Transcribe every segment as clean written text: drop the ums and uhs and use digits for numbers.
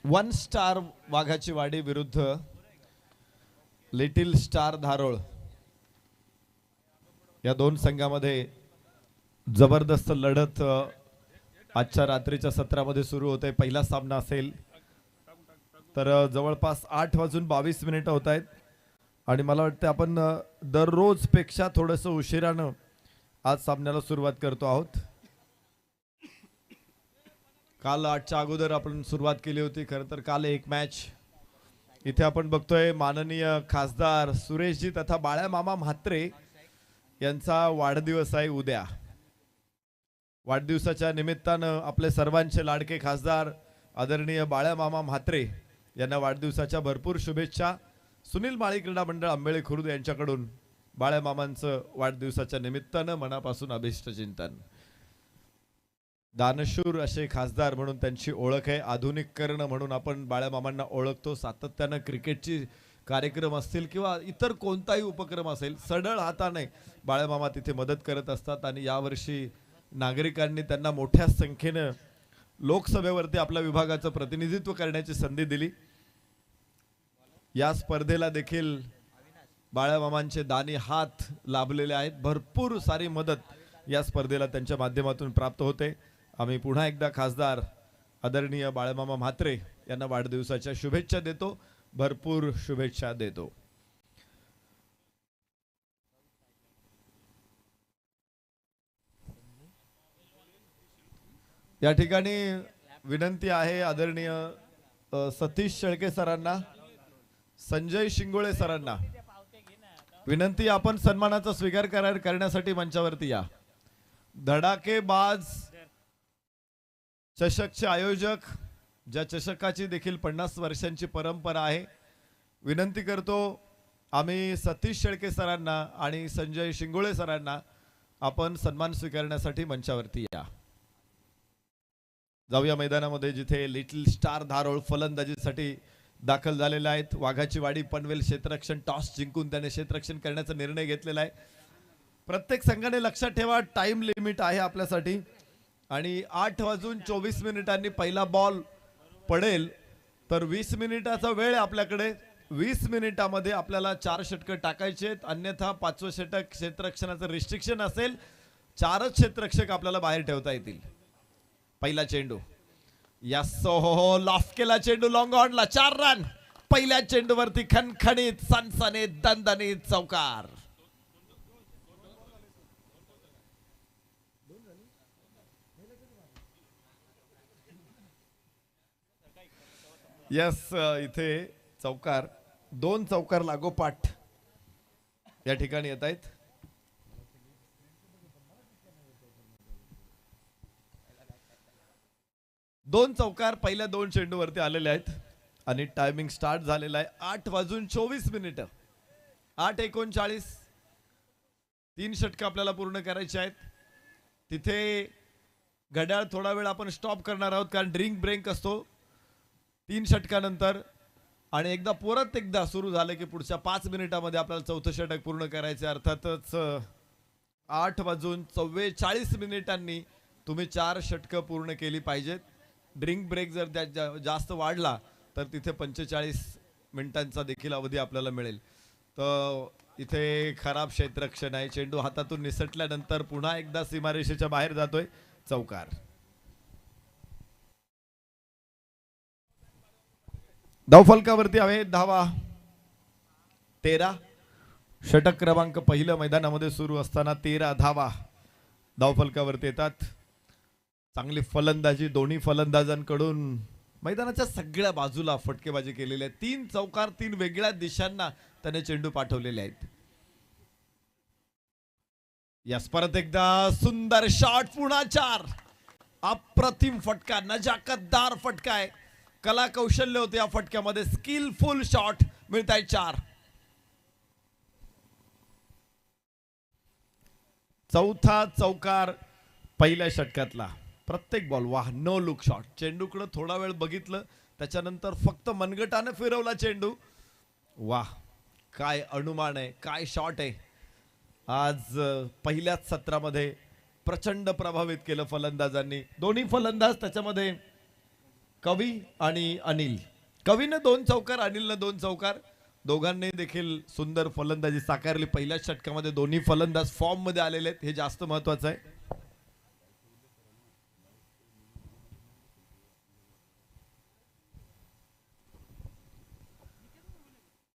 One star वाघाची वाडी विरुद्ध लिटिल स्टार धारोळ या दोन संघामध्ये जबरदस्त लढत आजच्या रात्रीच्या सत्रामध्ये सुरू होते। पहिला सामना असेल तर जवळपास 8:22 होत आहेत आणि मला वाटतं आपण दररोज पेक्षा थोडंसं उशिरानं आज सामन्याला सुरुवात करतो आहोत। काल 8च्या अगोदर आपण सुरुवात केली होती। खरं तर काल एक मॅच इथे आपण बघतोय माननीय खासदार सुरेशजी तथा बाळ्या मामा म्हात्रे यांचा वाढदिवस आहे उद्या। वाढदिवसाच्या निमित्तानं आपले सर्वांचे लाडके खासदार आदरणीय बाळ्या मामा म्हात्रे यांना वाढदिवसाच्या भरपूर शुभेच्छा। सुनील माळी क्रीडा मंडळ आंबेळे खुर्द यांच्याकडून बाळ्या मामांचं वाढदिवसाच्या निमित्तानं मनापासून अभिष्ट चिंतन। दानशूर असे खासदार म्हणून त्यांची ओळख आहे। आधुनिकीकरण म्हणून आपण बाळ्या मामांना ओळखतो। सातत्यानं क्रिकेटची कार्यक्रम असतील किंवा इतर कोणताही उपक्रम असेल सढळ हाताने बाळ्या मामा तिथे मदत करत असतात आणि यावर्षी नागरिकांनी त्यांना मोठ्या संख्येने लोकसभेवरती आपल्या विभागाचं प्रतिनिधित्व करण्याची संधी दिली। या स्पर्धेला देखील बाळ्या मामांचे दानी हात लाभलेले आहेत। भरपूर सारी मदत या स्पर्धेला त्यांच्या माध्यमातून प्राप्त होते। आम्ही पुन्हा एकदा खासदार आदरणीय बाळ्यामामा म्हात्रे यांना वाढदिवसाच्या शुभेच्छा देतो, भरपूर शुभेच्छा देतो। या ठिकाणी विनंती आहे आदरणीय सतीश शेळके सरांना, संजय शिंगोळे सरांना विनंती, आपण सन्मानाचा स्वीकार करण्यासाठी मंचावरती या। धडाकेबाज चषकचे आयोजक, ज्या चषकाची देखील 50 वर्षांची परंपरा आहे, विनंती करतो आम्ही सतीश शेळके सरांना आणि संजय शिंगोळे सरांना आपण सन्मान स्वीकारण्यासाठी मंचावरती या। जाऊया मैदानामध्ये जिथे लिटिल स्टार धारोळ फलंदाजीसाठी दाखल झालेले आहेत। वाघाची वाडी पनवेल क्षेत्ररक्षण टॉस जिंकून त्याने क्षेत्ररक्षण करण्याचा निर्णय घेतलेला आहे। प्रत्येक संघाने लक्षात ठेवा टाइम लिमिट आहे आपल्यासाठी आणि 8:24 पहिला बॉल पडेल तर 20 मिनिटाचा वेळ आपल्याकडे। 20 मिनिटामध्ये आपल्याला 4 षटकं टाकायचे आहेत, अन्यथा 5वं षटक क्षेत्ररक्षणाचं रिस्ट्रिक्शन असेल। 4च क्षेत्ररक्षक आपल्याला बाहेर ठेवता येतील। पहिला चेंडू हो लॉफ्ट केला चेंडू लॉंग ऑनला 4 रन। पहिल्या चेंडूवरती खणखणीत सनसनीत दणदणीत चौकार। यस, इथे चौकार, 2 चौकार लागोपाठ या ठिकाणी येत आहेत। दोन चौकार पहिल्या 2 चेंडूवरती आलेले आहेत आणि टायमिंग स्टार्ट झालेला आहे 8:24। 8:39 3 षटकं आपल्याला पूर्ण करायचे आहेत। तिथे घड्याळ थोडा वेळ आपण स्टॉप करणार आहोत कारण ड्रिंक ब्रेक असतो 3 षटकानंतर आणि परत एकदा सुरू झालं की पुढच्या 5 मिनिटामध्ये आपल्याला 4थं षटक पूर्ण करायचे। अर्थातच 8:44 तुम्ही 4 षटकं पूर्ण केली पाहिजेत। ड्रिंक ब्रेक जर जास्त वाढला तर तिथे 45 मिनिटांचा देखील अवधी आपल्याला मिळेल। तर इथे खराब क्षेत्ररक्षण आहे। चेंडू हातातून निसटल्यानंतर पुन्हा एकदा सीमारेषेच्या बाहेर जातोय, चौकार। धावफलकावरती आहे धावा 13। षटक क्रमांक पहिलं मैदानामध्ये सुरू असताना 13 धावा धावफलकावरती येतात। चांगली फलंदाजी दोन्ही फलंदाजांकडून मैदानाच्या सगळ्या बाजूला फटकेबाजी केलेली आहे। 3 चौकार 3 वेगळ्या दिशांना त्याने चेंडू पाठवलेले आहेत। यास परत एकदा सुंदर शॉट, पुन्हा 4। अप्रतिम फटका, नजाकतदार फटका आहे, कला कौशल्य होते या फटक्यामध्ये, स्किलफुल शॉट मिळत आहे 4। चौथा चौकार पहिल्या षटकातला, प्रत्येक बॉल वाह, नो लुक शॉट। चेंडूकडे थोडा वेळ बघितलं, त्याच्यानंतर फक्त मनगटाने फिरवला चेंडू। वाह, काय अनुमान आहे, काय शॉट आहे। आज पहिल्याच सत्रामध्ये प्रचंड प्रभावित केलं फलंदाजांनी। दोन्ही फलंदाज त्याच्यामध्ये कवी आणि अनिल. कवीनं 2 चौकार, अनिलनं 2 चौकार. दोघांनी देखील सुंदर फलंदाजी साकारली. पहिल्याच षटकामध्ये दोन्ही फलंदाज फॉर्म मध्ये आलेले आहेत, हे जास्त महत्वाचं आहे.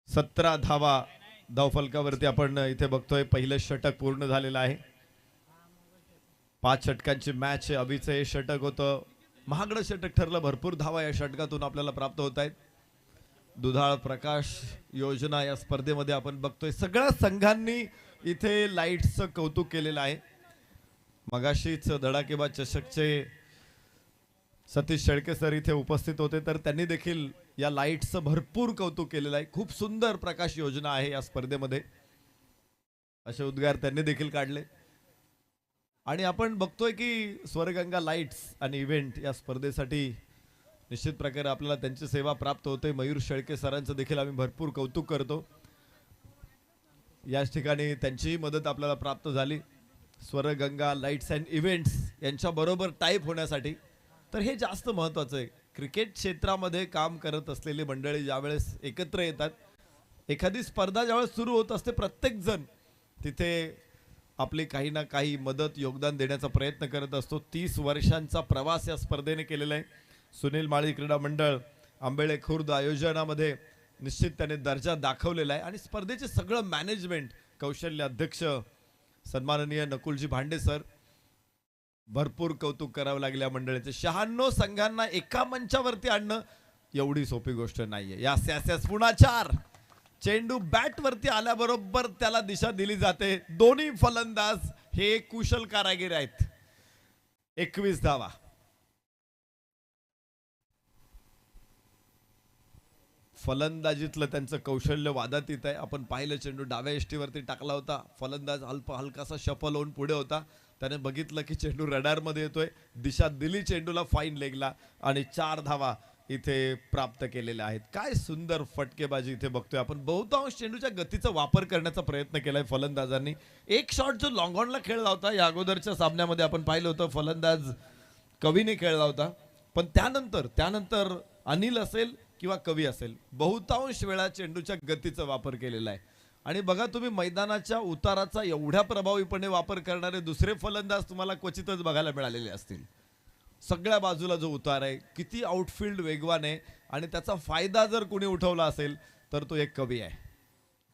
17 धावा धावफलकावरती आपण इथे बघतोय. पहिलं षटक पूर्ण झालेलं आहे. 5 षटकांची मॅच आहे. अभिचं हे षटक होतं, महागडं षटक ठरलं. भरपूर धावा या षटकातून आपल्याला प्राप्त होत आहेत. दुधाळ प्रकाश योजना या स्पर्धेमध्ये आपण बघतोय. सगळ्या संघांनी इथे लाईट्सचं कौतुक केलेलं आहे. मगाशीच धडाकेबाज चषकचे सतीश शेळके सर इथे उपस्थित होते, तर त्यांनी देखील या लाईट्सचं भरपूर कौतुक केलेलं आहे. खूप सुंदर प्रकाश योजना आहे या स्पर्धेमध्ये, असे उद्गार त्यांनी देखील काढले. आणि आपण बघतोय की स्वर्गंगा लाईट्स आणि इव्हेंट या स्पर्धेसाठी निश्चित प्रकारे आपल्याला त्यांची सेवा प्राप्त होते. मयूर शेळके सरांचं देखील आम्ही भरपूर कौतुक करतो. याच ठिकाणी त्यांचीही मदत आपल्याला प्राप्त झाली स्वर्गंगा लाईट्स अँड इव्हेंट्स यांच्या बरोबर टाईप होण्यासाठी. तर हे जास्त महत्त्वाचं आहे. क्रिकेट क्षेत्रामध्ये काम करत असलेली मंडळी ज्यावेळेस एकत्र येतात, एखादी स्पर्धा ज्यावेळेस सुरू होत असते, प्रत्येक जण तिथे आपली काही ना काही मदत योगदान देण्याचा प्रयत्न करत असतो. 30 वर्षांचा प्रवास या स्पर्धेने केलेला आहे. सुनील माळी क्रीडा मंडळ आंबेळे खुर्द आयोजनामध्ये निश्चित त्याने दर्जा दाखवलेला आहे. आणि स्पर्धेचे सगळं मॅनेजमेंट, कौशल्य अध्यक्ष सन्माननीय नकुलजी भांडे सर, भरपूर कौतुक करावं लागले या मंडळीचे. 96 संघांना एका मंचावरती आणणं एवढी सोपी गोष्ट नाहीये. या स्यास्यास पुन्हा 4 चेंडू बॅट वरती आल्याबरोबर त्याला दिशा दिली जाते. दोन्ही फलंदाज हे कुशल कारागीर आहेत. 21 धावा. फलंदाजीतलं त्यांचं कौशल्य वादातीत आहे. आपण पाहिलं चेंडू डाव्या यष्टीवरती टाकला होता. फलंदाज हलकासा शफल होऊन पुढे होता. त्याने बघितलं की चेंडू रडारमध्ये येतोय, दिशा दिली चेंडूला फाईन लेगला आणि 4 धावा इथे प्राप्त केलेल्या आहेत. काय सुंदर फटकेबाजी इथे बघतोय आपण. बहुतांश चेंडूच्या गतीचा वापर करण्याचा प्रयत्न केलाय फलंदाजांनी. एक शॉट जो लॉंग ऑनला खेळला होता या अगोदरच्या सामन्यामध्ये आपण पाहिलं होतं, फलंदाज कवीने खेळला होता. पण त्यानंतर अनिल असेल किंवा कवी असेल, बहुतांश वेळा चेंडूच्या गतीचा वापर केलेला आहे. आणि बघा तुम्ही, मैदानाच्या उताराचा एवढ्या प्रभावीपणे वापर करणारे दुसरे फलंदाज तुम्हाला क्वचितच बघायला मिळालेले असतील. सगळ्या बाजूला जो उतार आहे, किती आउटफील्ड वेगवान आहे, आणि त्याचा फायदा जर कोणी उठवला असेल तर तो एक कवी आहे.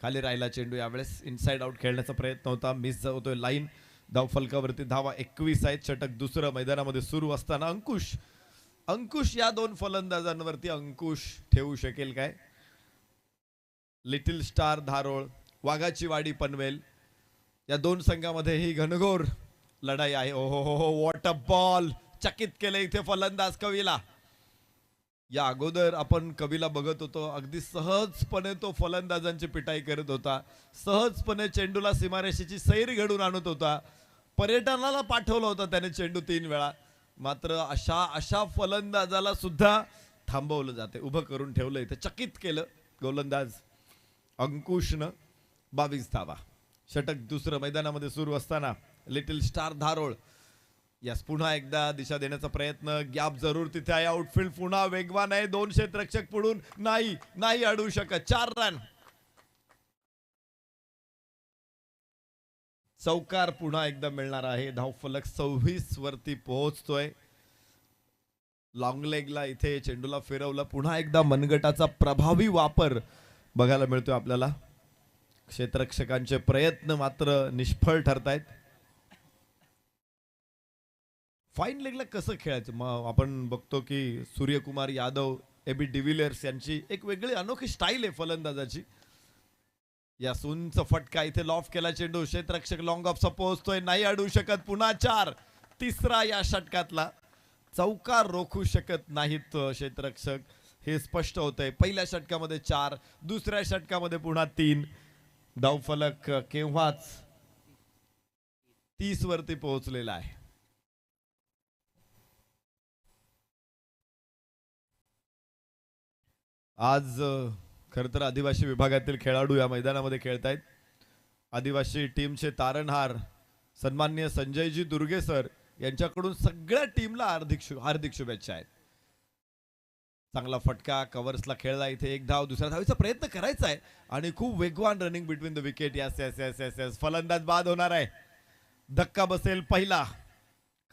खाली राहिला चेंडू, यावेळेस इनसाइड आउट खेळण्याचा प्रयत्न होता, मिस होतोय लाईन. धावफलकावरती धावा 21 आहेत. षटक दुसरं मैदानामध्ये सुरू असताना अंकुश या 2 फलंदाजांवरती अंकुश ठेवू शकेल काय? लिटिल स्टार धारोळ, वाघाची वाडी पनवेल या 2 संघामध्ये ही घनघोर लढाई आहे. ओहो हो हो, व्हॉट अ बॉल. चकित केले इथे फलंदाज कवीला. या अगोदर आपण कवीला बघत होतो, अगदी सहजपणे तो फलंदाजांची पिटाई करत होता. सहजपणे चेंडूला सीमारेषेची सैर घडून आणत होता. पर्यटनाला पाठवलं होतं त्याने चेंडू 3 वेळा. मात्र अशा फलंदाजाला सुद्धा थांबवलं जाते, उभं करून ठेवलं इथे. चकित केलं गोलंदाज अंकुशनं. 22 धावा. षटक दुसरं मैदानामध्ये सुरू असताना लिटिल स्टार धारोळ यास पुन्हा एकदा दिशा देण्याचा प्रयत्न. गॅप जरूर तिथे आहे. आउटफील्ड पुन्हा वेगवान आहे. 2 क्षेत्ररक्षक पुढून नाही अडवू शकत. 4 रन. चौकार पुन्हा एकदा मिळणार आहे. धावफलक 26 वरती पोहोचतोय. लॉंग लेगला इथे चेंडूला फिरवलं. पुन्हा एकदा मनगटाचा प्रभावी वापर बघायला मिळतोय आपल्याला. क्षेत्ररक्षकांचे प्रयत्न मात्र निष्फळ ठरतायत. फाईन लेगला कसं खेळायचं मग आपण बघतो की सूर्यकुमार यादव, एबी डिव्हिलियर्स यांची एक वेगळी अनोखी स्टाईल आहे फलंदाजाची. या सुंच फटका इथे लॉफ केला चेंडू. क्षेत्ररक्षक लॉंग ऑफ पोहोचतोय, नाही अडवू शकत. पुन्हा 4. तिसरा या षटकातला. चौकार रोखू शकत नाहीत क्षेत्ररक्षक, हे स्पष्ट होतंय. पहिल्या षटकामध्ये 4, दुसऱ्या षटकामध्ये पुन्हा 3. धावफलक केव्हाच 30 वरती पोहोचलेला आहे. आज खर तर आदिवासी विभागातील खेळाडू या मैदानामध्ये खेळतायत. आदिवासी टीमचे तारणहार सन्माननीय संजयजी दुर्गे सर यांच्याकडून सगळ्या टीमला हार्दिक शुभेच्छा आहेत. चांगला फटका कव्हर्सला खेळला. इथे एक धाव, दुसऱ्या धावीचा प्रयत्न करायचा आहे आणि खूप वेगवान running between the wicket. Yes yes yes yes yes फलंदाज बाद होणार आहे. धक्का बसेल पहिला.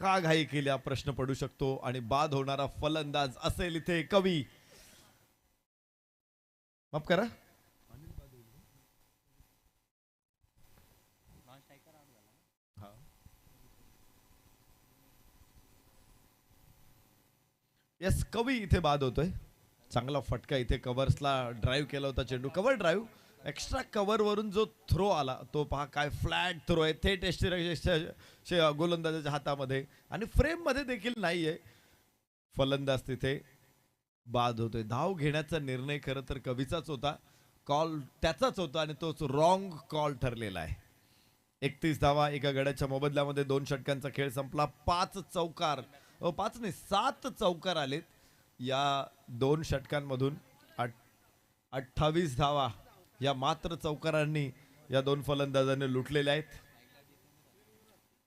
का घाई केली हा प्रश्न पडू शकतो आणि बाद होणारा फलंदाज असेल इथे कवी. माफ करा. यस कवी इथे बाद होतोय. चांगला फटका इथे कव्हर्सला ड्राईव्ह केला होता चेंडू. कव्हर ड्राईव्ह एक्स्ट्रा कव्हर वरून जो थ्रो आला तो पहा काय फ्लॅट थ्रो आहे. थेट गोलंदाजाच्या हातामध्ये आणि फ्रेम मध्ये देखील नाहीये. फलंदाज तिथे बाद होतोय. धाव घेण्याचा निर्णय खरं तर कवीचाच होता. कॉल त्याचाच होता आणि तोच रॉंग कॉल ठरलेला आहे. 31 धावा एका गड्याच्या मोबदल्यामध्ये 2 षटकांचा खेळ संपला. 5 चौकार 5 नाही 7 चौकार आलेत या 2 षटकांमधून. 28 धावा या मात्र चौकारांनी या 2 फलंदाजांनी लुटलेल्या आहेत.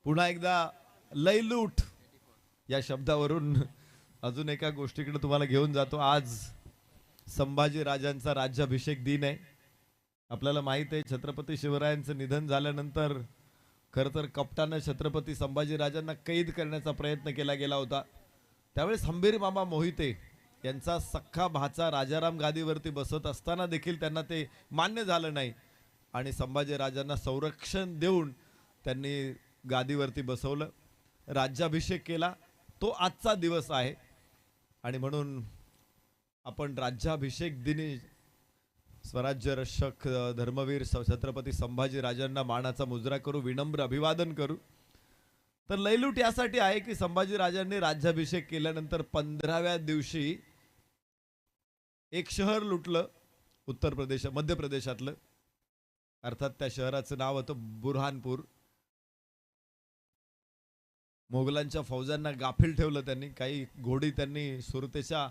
पुन्हा एकदा लयलूट या शब्दावरून अजून एका गोष्टीकडे तुम्हाला घेऊन जातो. आज संभाजी राजांचा राज्याभिषेक दिन आहे. आपल्याला माहित आहे छत्रपती शिवरायांचं निधन झाल्यानंतर खरं तर कप्तानं छत्रपती संभाजी राजांना कैद करण्याचा प्रयत्न केला गेला होता. त्यावेळेस हंबीर मामा मोहिते यांचा सख्खा भाचा राजाराम गादीवरती बसत असताना देखील त्यांना ते मान्य झालं नाही आणि संभाजी राजांना संरक्षण देऊन त्यांनी गादीवरती बसवलं. राज्याभिषेक केला. तो आजचा दिवस आहे आणि म्हणून आपण राज्याभिषेक दिनी स्वराज्य रक्षक धर्मवीर छत्रपती संभाजी राजांना मानाचा मुजरा करू, विनम्र अभिवादन करू. तर लयलूट यासाठी आहे की संभाजी राजांनी राज्याभिषेक केल्यानंतर 15व्या दिवशी एक शहर लुटलं उत्तर प्रदेश मध्य प्रदेशातलं. अर्थात त्या शहराचं नाव होतं बुरहानपूर. मोगलांच्या फौजांना गाफील ठेवलं त्यांनी. काही घोडी त्यांनी सुरतेच्या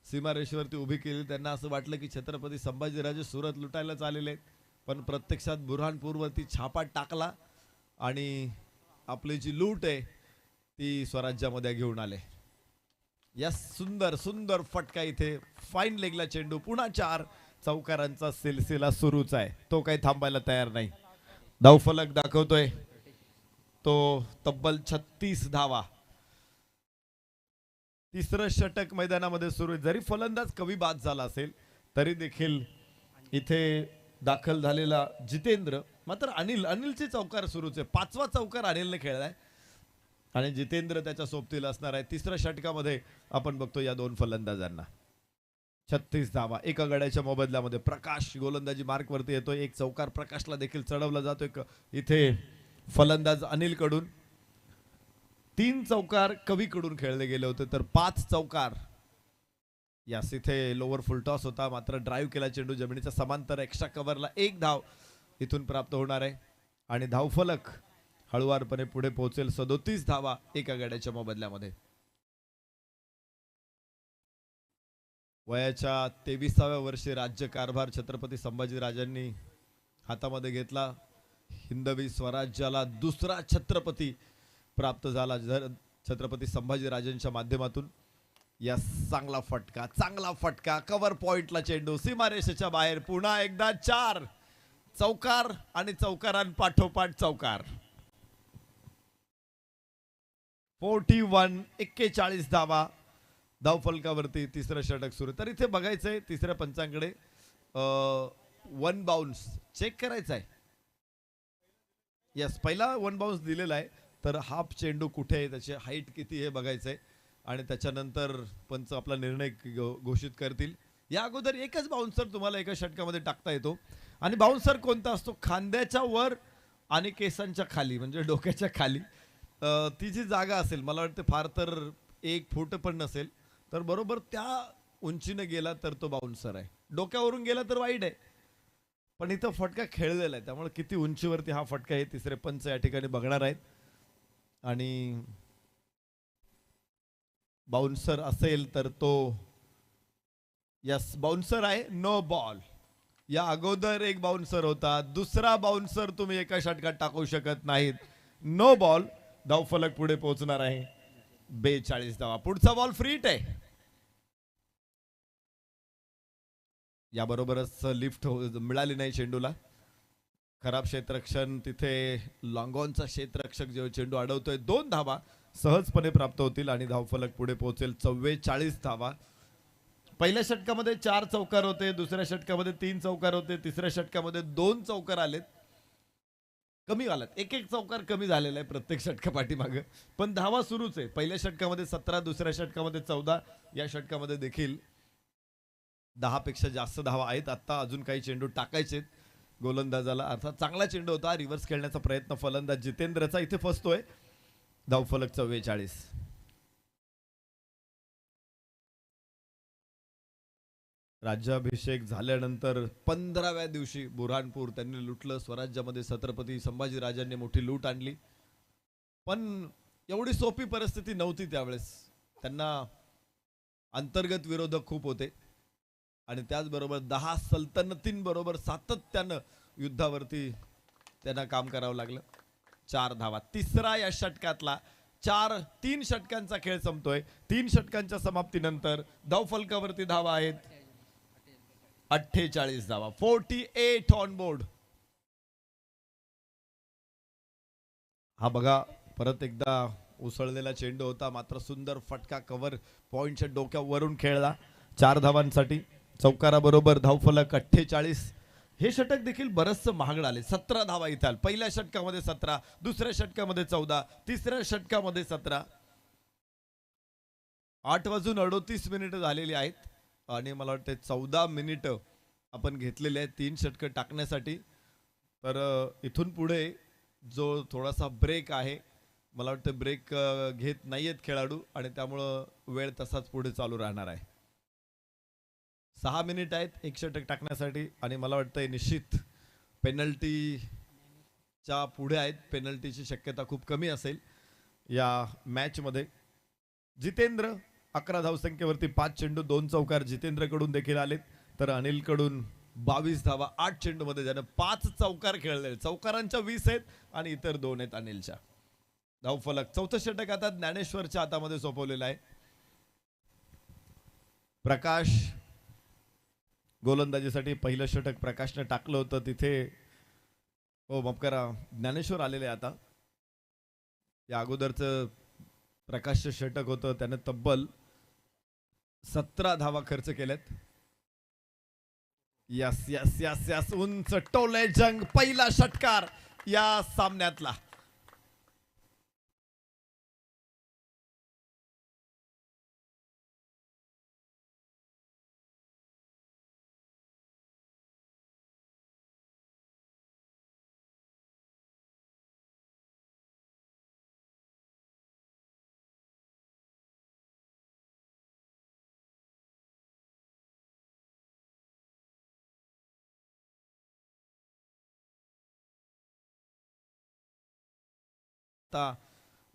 सीमारेषेवरती उभी केली. त्यांना असं वाटलं की छत्रपती संभाजीराजे सुरत लुटायलाच आलेले आहेत, पण प्रत्यक्षात बुरहानपूरवरती छापा टाकला आणि आपली जी लूट आहे ती स्वराज्यामध्ये घेऊन आले. या सुंदर सुंदर फटका इथे फाईन लेगला चेंडू. पुन्हा 4 चौकारांचा सिलसिला सुरूच आहे. तो काही थांबायला तयार नाही. धावफलक दाखवतोय तो तब्बल 36 धावा. तिसरं षटक मैदानामध्ये सुरू आहे. जरी फलंदाज कवी बाद झाला असेल तरी देखील इथे दाखल झालेला जितेंद्र मात्र अनिलचे चौकार सुरूच आहे. 5वा चौकार अनिलने खेळलाय आणि जितेंद्र त्याच्या सोबतीला असणार आहे. तिसऱ्या षटकामध्ये आपण बघतो या 2 फलंदाजांना. 36 धावा एका गड्याच्या मोबदल्यामध्ये. प्रकाश गोलंदाजी मार्क वरती येतोय. एक चौकार प्रकाशला देखील चढवला जातोय इथे फलंदाज अनिल कडून. 3 चौकार कवीकडून खेळले गेले होते तर 5 चौकार यास इथे लोअर फुल टॉस होता. मात्र ड्राईव्ह केला चेंडू जमिनीच्या समांतर. एक्स्ट्रा कव्हरला 1 धाव इथून प्राप्त होणार आहे आणि धावफलक हळुवारपणे पुढे पोहोचेल. 37 धावा एका गड्याच्या मोबदल्यामध्ये. वयाच्या 23व्या वर्षी राज्यकारभार छत्रपती संभाजी राजांनी हातामध्ये घेतला. हिंदवी स्वराज्याला दुसरा छत्रपती प्राप्त झाला छत्रपती संभाजी राजांच्या माध्यमातून. या चांगला फटका कव्हर पॉइंटला चेंडू सीमारेषेच्या बाहेर. पुन्हा एकदा 4 चौकार आणि चौकारांपाठोपाठ चौकार. 41 धावा धावफलकावरती तिसरं षटक सुरू. तर इथे बघायचंय तिसऱ्या पंचांकडे 1 बाउन्स चेक करायचा आहे. यस पहिला 1 बाउन्स दिलेला आहे. तर हाफ चेंडू कुठे आहे, त्याची हाईट किती हे बघायचंय आणि त्याच्यानंतर पंच आपला निर्णय घोषित करतील. या अगोदर एकच बाउन्सर तुम्हाला एका षटकामध्ये टाकता येतो आणि बाउन्सर कोणता असतो, खांद्याच्या वर आणि केसांच्या खाली म्हणजे डोक्याच्या खाली ती जी जागा असेल, मला वाटतं फार तर 1 फूट पण नसेल, तर बरोबर त्या उंचीने गेला तर तो बाउन्सर आहे. डोक्यावरून गेला तर वाईट आहे, पण इथं फटका खेळलेला आहे त्यामुळे किती उंचीवरती हा फटका हे तिसरे पंच या ठिकाणी बघणार आहेत. आणि बाउन्सर असेल तर तो यस बाउन्सर आहे. No ball. या अगोदर एक बाउन्सर होता, दुसरा बाउन्सर तुम्ही एका षटकात टाकू शकत नाहीत. No ball. धावफलक पुढे पोहोचणार आहे. 42 धावा. पुढचा बॉल फ्री हिट आहे. याबरोबरच लिफ्ट मिळाली नाही चेंडूला. खराब क्षेत्ररक्षण तिथे लॉंगॉनचा क्षेत्ररक्षक जेव्हा चेंडू अडवतोय 2 धावा सहजपणे प्राप्त होतील आणि धावफलक पुढे पोहोचेल 44 धावा. पहिल्या षटकामध्ये 4 चौकार होते, दुसऱ्या षटकामध्ये 3 चौकार होते, तिसऱ्या षटकामध्ये 2 चौकार आलेत. कमी आलात, एक चौकार कमी झालेला आहे प्रत्येक षटकापाठी मागे, पण धावा सुरूच आहे. पहिल्या षटकामध्ये 17, दुसऱ्या षटकामध्ये 14, या षटकामध्ये देखील 10 पेक्षा जास्त धावा आहेत. आता अजून काही चेंडू टाकायचे गोलंदाजाला, अर्थात चांगला चेंडू होता. रिव्हर्स खेळण्याचा प्रयत्न फलंदाज जितेंद्रचा इथे फसतोय. धावफलक 44. राज्याभिषेक झाल्यानंतर 15व्या दिवशी बुरहानपूर त्यांनी लुटलं. स्वराज्यामध्ये छत्रपती संभाजीराजांनी मोठी लूट आणली, पण एवढी सोपी परिस्थिती नव्हती त्यावेळेस. त्यांना अंतर्गत विरोधक खूप होते आणि त्याचबरोबर 10 सल्तनतींबरोबर सातत्यानं युद्धावरती त्यांना काम करावं लागलं. 4 धावा. तिसरा या षटकातला 3 षटकांचा खेळ संपतोय. 3 षटकांच्या समाप्तीनंतर धावफलकावरती धावा आहेत 48 धावा. 48 ऑन बोर्ड. हा बघा परत एकदा उसळलेला चेंडू होता, मात्र सुंदर फटका कव्हर पॉइंटच्या डोक्यावरून खेळला 4 धावांसाठी. चौकाराबरोबर धावफलक 48. हे षटक देखील बरचसं महागड आले. 17 धावा इथे आले. पहिल्या षटकामध्ये 17, दुसऱ्या षटकामध्ये 14, तिसऱ्या षटकामध्ये 17. 8:38 झालेली आहेत आणि मला वाटतं 14 मिनिटं आपण घेतलेले आहेत 3 षटकं टाकण्यासाठी. तर इथून पुढे जो थोडासा ब्रेक आहे, मला वाटतं ब्रेक घेत नाहीयेत खेळाडू आणि त्यामुळं वेळ तसाच पुढे चालू राहणार आहे. 6 मिनिट आहेत 1 षटक टाकण्यासाठी आणि मला वाटतं निश्चित पेनल्टीच्या पुढे आहेत. पेनल्टीची शक्यता खूप कमी असेल या मॅचमध्ये. जितेंद्र 11 धावसंख्येवरती 5 चेंडू 2 चौकार जितेंद्रकडून देखील आलेत, तर अनिलकडून 22 धावा 8 चेंडूमध्ये ज्यानं 5 चौकार खेळले. चौकारांच्या 20 आहेत आणि इतर 2 आहेत अनिलच्या. धावफलक 4थं षटक आता ज्ञानेश्वरच्या हातामध्ये सोपवलेलं आहे. प्रकाश गोलंदाजीसाठी पहिलं षटक प्रकाशने टाकलं होतं तिथे, हो माफ करा, ज्ञानेश्वर आलेले आता. या अगोदरचं प्रकाशचं षटक होतं, त्याने तब्बल 17 धावा खर्च केल्यात. यस यस यस यस उंच टोले जंग पहिला षटकार या सामन्यातला.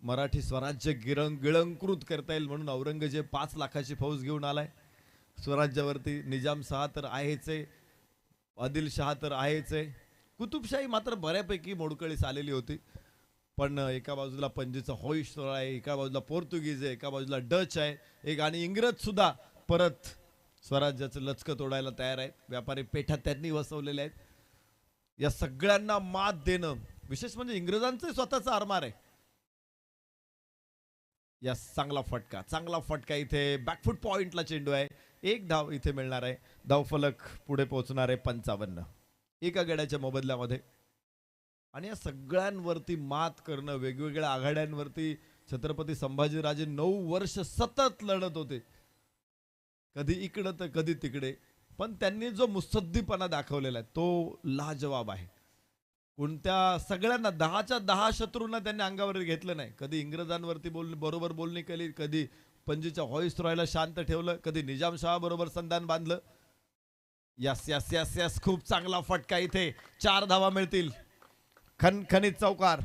मराठी स्वराज्य गिळंकृत करता येईल म्हणून औरंगजेब 5 लाखाची फौज घेऊन आलाय स्वराज्यावरती. निजाम शाह तर आहेच आहे, आदिलशाह तर आहेच आहे. कुतुबशाही मात्र बऱ्यापैकी मोडकळीस आलेली होती, पण एका बाजूला पणजीचा होईस्टर आहे, एका बाजूला पोर्तुगीज आहे, एका बाजूला डच आहे, एक आणि इंग्रज सुद्धा परत स्वराज्याचं लचकं तोडायला तयार आहेत. व्यापारी पेठा त्यांनी वसवलेल्या आहेत. या सगळ्यांना मात देणं, विशेष म्हणजे इंग्रजांचं स्वतःचा आरमार आहे. या चांगला फटका इथे बॅकफुट पॉइंटला चेंडू आहे. 1 धाव इथे मिळणार आहे. धावफलक पुढे पोहोचणार आहे 55 एका गड्याच्या मोबदल्यामध्ये. आणि या सगळ्यांवरती मात करणं, वेगवेगळ्या आघाड्यांवरती छत्रपती संभाजीराजे 9 वर्ष सतत लढत होते, कधी इकडं तर कधी तिकडे, पण त्यांनी जो मुत्सद्दीपणा दाखवलेला आहे तो लाजवाब आहे. कोणत्या सगळ्यांना 10च्या 10 शत्रूंना त्यांनी अंगावर घेतलं नाही. कधी इंग्रजांवरती बरोबर बोलणी केली, कधी पणजीच्या व्हॉइसरॉयला शांत ठेवलं, कधी निजामशाह बरोबर संधान बांधलं. यस यस यस यस खूप चांगला फटका इथे. 4 धावा मिळतील. खणखणीत चौकार.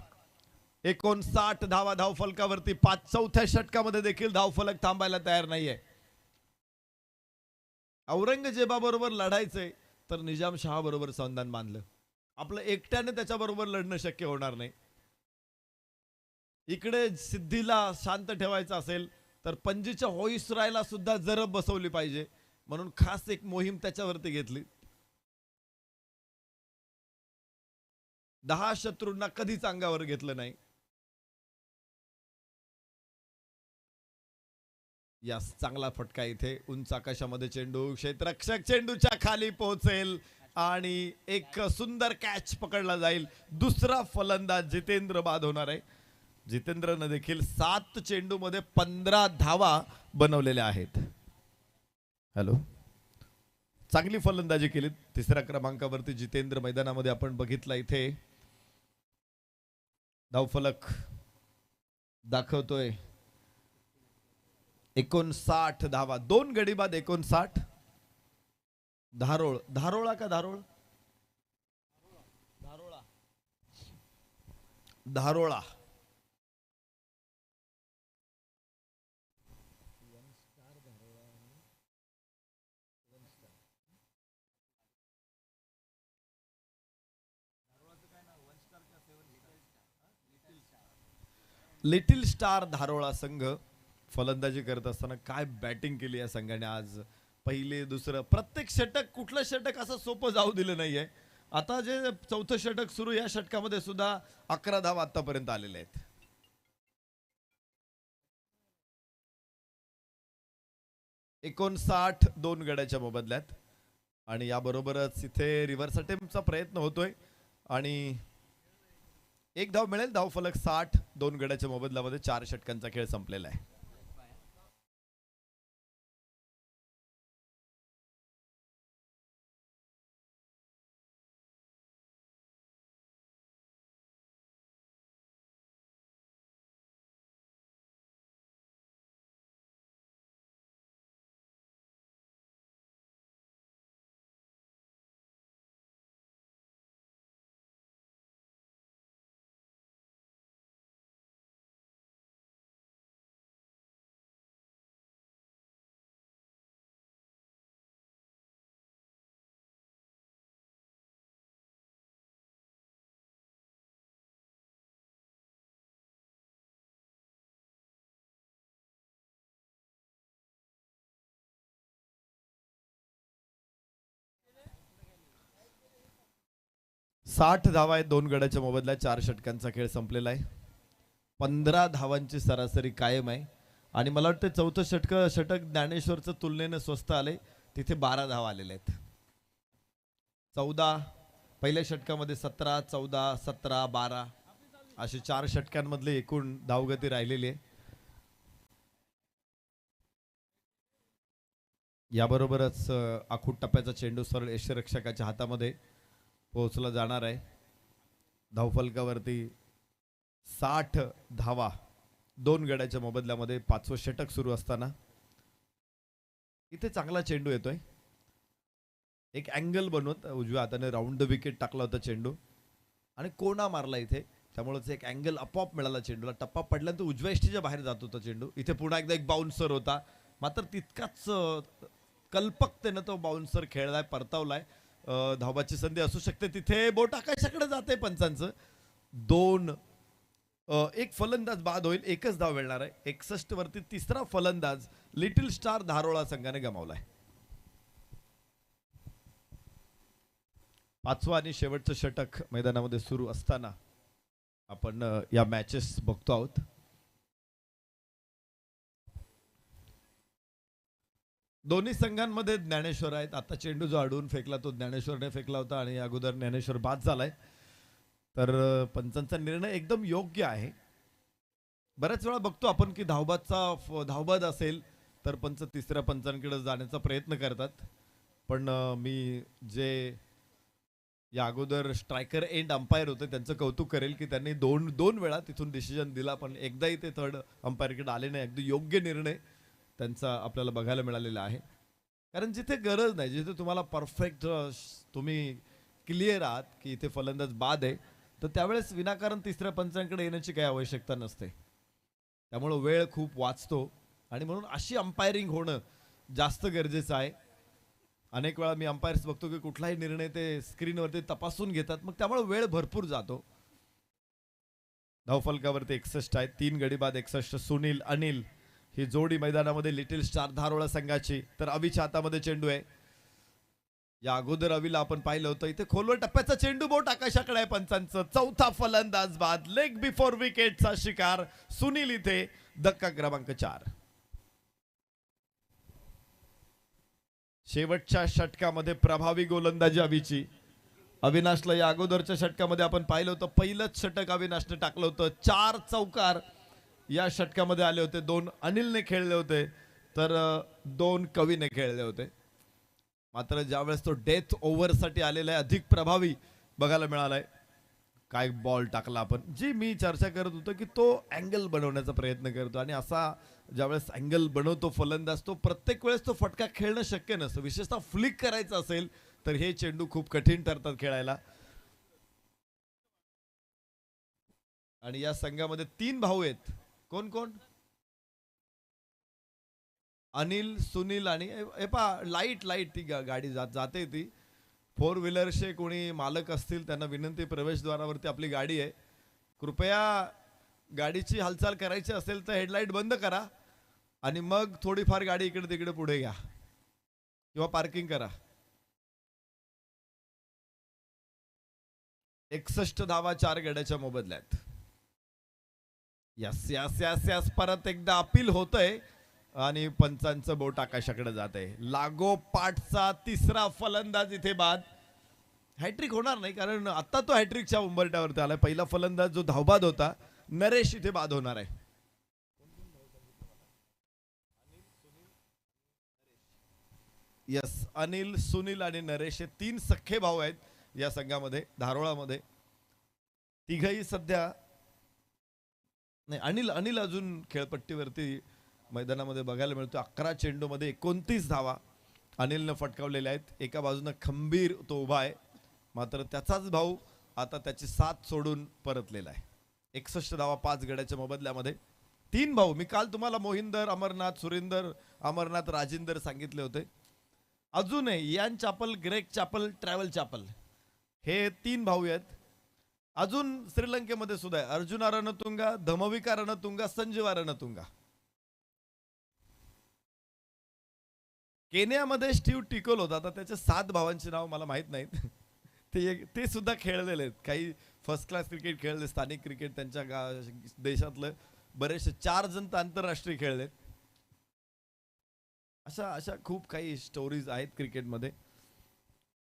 59 धावा धावफलकावरती. 4थ्या षटकामध्ये देखील धावफलक थांबायला तयार नाहीये. औरंगजेबाबरोबर लढायचंय तर निजामशाह बरोबर संधान बांधलं. आपलं एकट्याने त्याच्याबरोबर लढणं शक्य होणार नाही. इकडे सिद्धीला शांत ठेवायचं असेल तर पणजीच्या व्हॉइसरॉयला सुद्धा जरब बसवली पाहिजे, म्हणून खास एक मोहीम त्याच्यावरती घेतली. 10 शत्रूंना कधीच अंगावर घेतलं नाही. यास चांगला फटका इथे उंच आकाशामध्ये चेंडू, क्षेत्ररक्षक चेंडूच्या खाली पोहोचेल आणि एक सुंदर कॅच पकडला जाईल. दुसरा फलंदाज जितेंद्र बाद होणार आहे. जितेंद्रने देखील 7 चेंडूमध्ये 15 धावा बनवलेल्या आहेत. हॅलो, चांगली फलंदाजी केली. तिसऱ्या क्रमांकावरती जितेंद्र मैदानामध्ये आपण बघितला. इथे धावफलक दाखवतोय 59 धावा, 2 गडी बाद 59. धारोळा का धारोळ धारोळा लिटिल स्टार धारोळा संघ फलंदाजी करत असताना काय बॅटिंग केली या संघाने आज. पहिले दुसरं प्रत्येक षटक, कुठलं षटक असं सोपं जाऊ दिलं नाहीये. आता जे चौथं षटक सुरू, या षटकामध्ये सुद्धा 11 धावा आतापर्यंत आलेल्या आहेत. एकोणसाठ 2 गड्याच्या मोबदल्यात. आणि याबरोबरच इथे रिव्हर्स अटेम्प्टचा प्रयत्न होतोय आणि 1 धाव मिळेल. धावफलक 60, 2 गड्याच्या मोबदल्यामध्ये 4 षटकांचा खेळ संपलेला आहे. साठ धावा आहेत 2 गड्याच्या मोबदल्यात. 4 षटकांचा खेळ संपलेला आहे. 15 धावांची सरासरी कायम आहे. आणि मला वाटतं चौथं षटक ज्ञानेश्वरचं तुलनेने स्वस्त आले. तिथे 12 धावा आलेल्या आहेत. 14 पहिल्या षटकामध्ये, 17, 14, 17, 12 असे 4 षटकांमधले एकूण धावगती राहिलेली आहे. याबरोबरच आखूट टप्प्याचा चेंडू सरळ यष्टिरक्षकाच्या हातामध्ये पोहोचला जाणार आहे. धावफलकावरती 60 धावा 2 गड्याच्या मोबदल्यामध्ये 5वं षटक सुरू असताना इथे चांगला चेंडू येतोय. एक अँगल बनवत उजव्या हाताने राऊंड द विकेट टाकला होता चेंडू आणि कोणा मारला इथे. त्यामुळेच एक अँगल आपोआप मिळाला चेंडूला. टप्पा पडल्यानंतर उजव्या यष्टीच्या बाहेर जात होता चेंडू. इथे पुन्हा एकदा एक बाउन्सर होता, मात्र तितकाच कल्पकतेनं तो बाउन्सर खेळलाय, परतावलाय. धावाची संधी असू शकते तिथे. बोट आकाशाकडे जाते पंचांचं. 2 एक फलंदाज बाद होईल, 1च धाव मिळणार आहे. 61 वरती तिसरा फलंदाज लिटिल स्टार धारोळा संघाने गमावलाय. 5वं आणि शेवटचं षटक मैदानामध्ये सुरू असताना आपण या मॅचेस बघतो आहोत. दोन्ही संघांमध्ये ज्ञानेश्वर आहेत. आता चेंडू जो अडवून फेकला तो ज्ञानेश्वरने फेकला होता आणि अगोदर ज्ञानेश्वर बाद झालाय. तर पंचांचा निर्णय एकदम योग्य आहे. बऱ्याच वेळा बघतो आपण की धावबाद असेल तर पंच तिसऱ्या पंचांकडे जाण्याचा प्रयत्न करतात. पण मी जे या अगोदर स्ट्रायकर एंड अंपायर होते त्यांचं कौतुक करेल की त्यांनी दोन वेळा तिथून डिसिजन दिला, पण एकदाही ते थर्ड अंपायरकडे आले नाही. अगदी योग्य निर्णय त्यांचा आपल्याला बघायला मिळालेला आहे. कारण जिथे गरज नाही, जिथे तुम्हाला परफेक्ट तुम्ही क्लिअर आहात की इथे फलंदाज बाद आहे, तर त्यावेळेस विनाकारण तिसऱ्या पंचांकडे येण्याची काही आवश्यकता नसते. त्यामुळे वेळ खूप वाचतो आणि म्हणून अशी अंपायरिंग होणं जास्त गरजेचं आहे. अनेक वेळा मी अंपायर्स बघतो की कुठलाही निर्णय ते स्क्रीनवरती तपासून घेतात, मग त्यामुळे वेळ भरपूर जातो. धावफलकावरती 61 आहेत, 3 गडी बाद 61. सुनील अनिल ही जोडी मैदानामध्ये लिटिल स्टार धारोळा संघाची. तर अविच्या हातामध्ये चेंडू आहे. या अगोदर रवीला आपण पाहिलं होतं इथे खोलवर टप्प्याचा चेंडू बोट आकाशाकडे आहे पंचांचं. चौथा फलंदाज बाद, लेग बिफोर विकेटचा शिकार सुनील इथे धक्का क्रमांक 4. शेवटच्या षटकामध्ये प्रभावी गोलंदाजी अविची. अविनाशला या अगोदरच्या षटकामध्ये आपण पाहिलं होतं, पहिलंच षटक अविनाशने टाकलं होतं. 4 चौकार या षटकामध्ये आले होते. 2 अनिलने खेळले होते तर 2 कवीने खेळले होते. मात्र ज्यावेळेस तो डेथ ओव्हरसाठी आलेला आहे, अधिक प्रभावी बघायला मिळालाय. काय बॉल टाकला आपण, जी मी चर्चा करत होतो की तो अँगल बनवण्याचा प्रयत्न करतो आणि असा ज्यावेळेस अँगल बनवतो फलंदाज, तो प्रत्येक वेळेस तो फटका खेळणं शक्य नसतं. विशेषतः फ्लिक करायचं असेल तर हे चेंडू खूप कठीण ठरतात खेळायला. आणि या संघामध्ये 3 भाऊ आहेत. कोण कोण? अनिल, सुनील आणि लाईट ती गाडी जाते ती 4 व्हीलरचे कोणी मालक असतील त्यांना विनंती, प्रवेशद्वारावरती आपली गाडी आहे. कृपया गाडीची हालचाल करायची असेल तर हेडलाईट बंद करा आणि मग थोडीफार गाडी इकडे तिकडे पुढे घ्या किंवा पार्किंग करा. 61 धावा 4 गड्याच्या मोबदल्यात. यस यस यस यस परत एकदा अपील होतंय आणि पंचांचं बोट आकाशाकडे जात आहे. लागोपाठचा 3रा फलंदाज इथे बाद. हॅट्रिक होणार नाही कारण आता तो हॅट्रिकच्या उंबरट्यावरती आलाय. पहिला फलंदाज जो धावबाद होता नरेश इथे बाद होणार आहे. यस, अनिल, सुनील आणि नरेश हे 3 सख्खे भाऊ आहेत या संघामध्ये, धारोळामध्ये. तिघही सध्या नाही, अनिल अजून खेळपट्टीवरती मैदानामध्ये बघायला मिळतो. 11 चेंडूमध्ये 29 धावा अनिलनं फटकावलेल्या आहेत. एका बाजूनं खंबीर तो उभा आहे, मात्र त्याचाच भाऊ आता त्याची साथ सोडून परतलेला आहे. 61 धावा 5 गड्याच्या मोबदल्यामध्ये. 3 भाऊ, मी काल तुम्हाला मोहिंदर, अमरनाथ, सुरेंदर, अमरनाथ, राजिंदर सांगितले होते. अजूनही यान चापल, ग्रेग चापल, ट्रॅव्हल चापल हे 3 भाऊ आहेत. अजून श्रीलंकेमध्ये सुद्धा आहे अर्जुना रणतुंगा, धमविका रणतुंगा, संजीवा रणतुंगा. केनियामध्ये स्टीव्ह टिकोल होता. आता त्याच्या 7 भावांची नाव मला माहित नाहीत. ते सुद्धा खेळलेले आहेत. काही फर्स्ट क्लास क्रिकेट खेळले, स्थानिक क्रिकेट त्यांच्या देशातलं बरेचसे 4 जण तर आंतरराष्ट्रीय खेळलेत. अशा खूप काही स्टोरीज आहेत क्रिकेटमध्ये.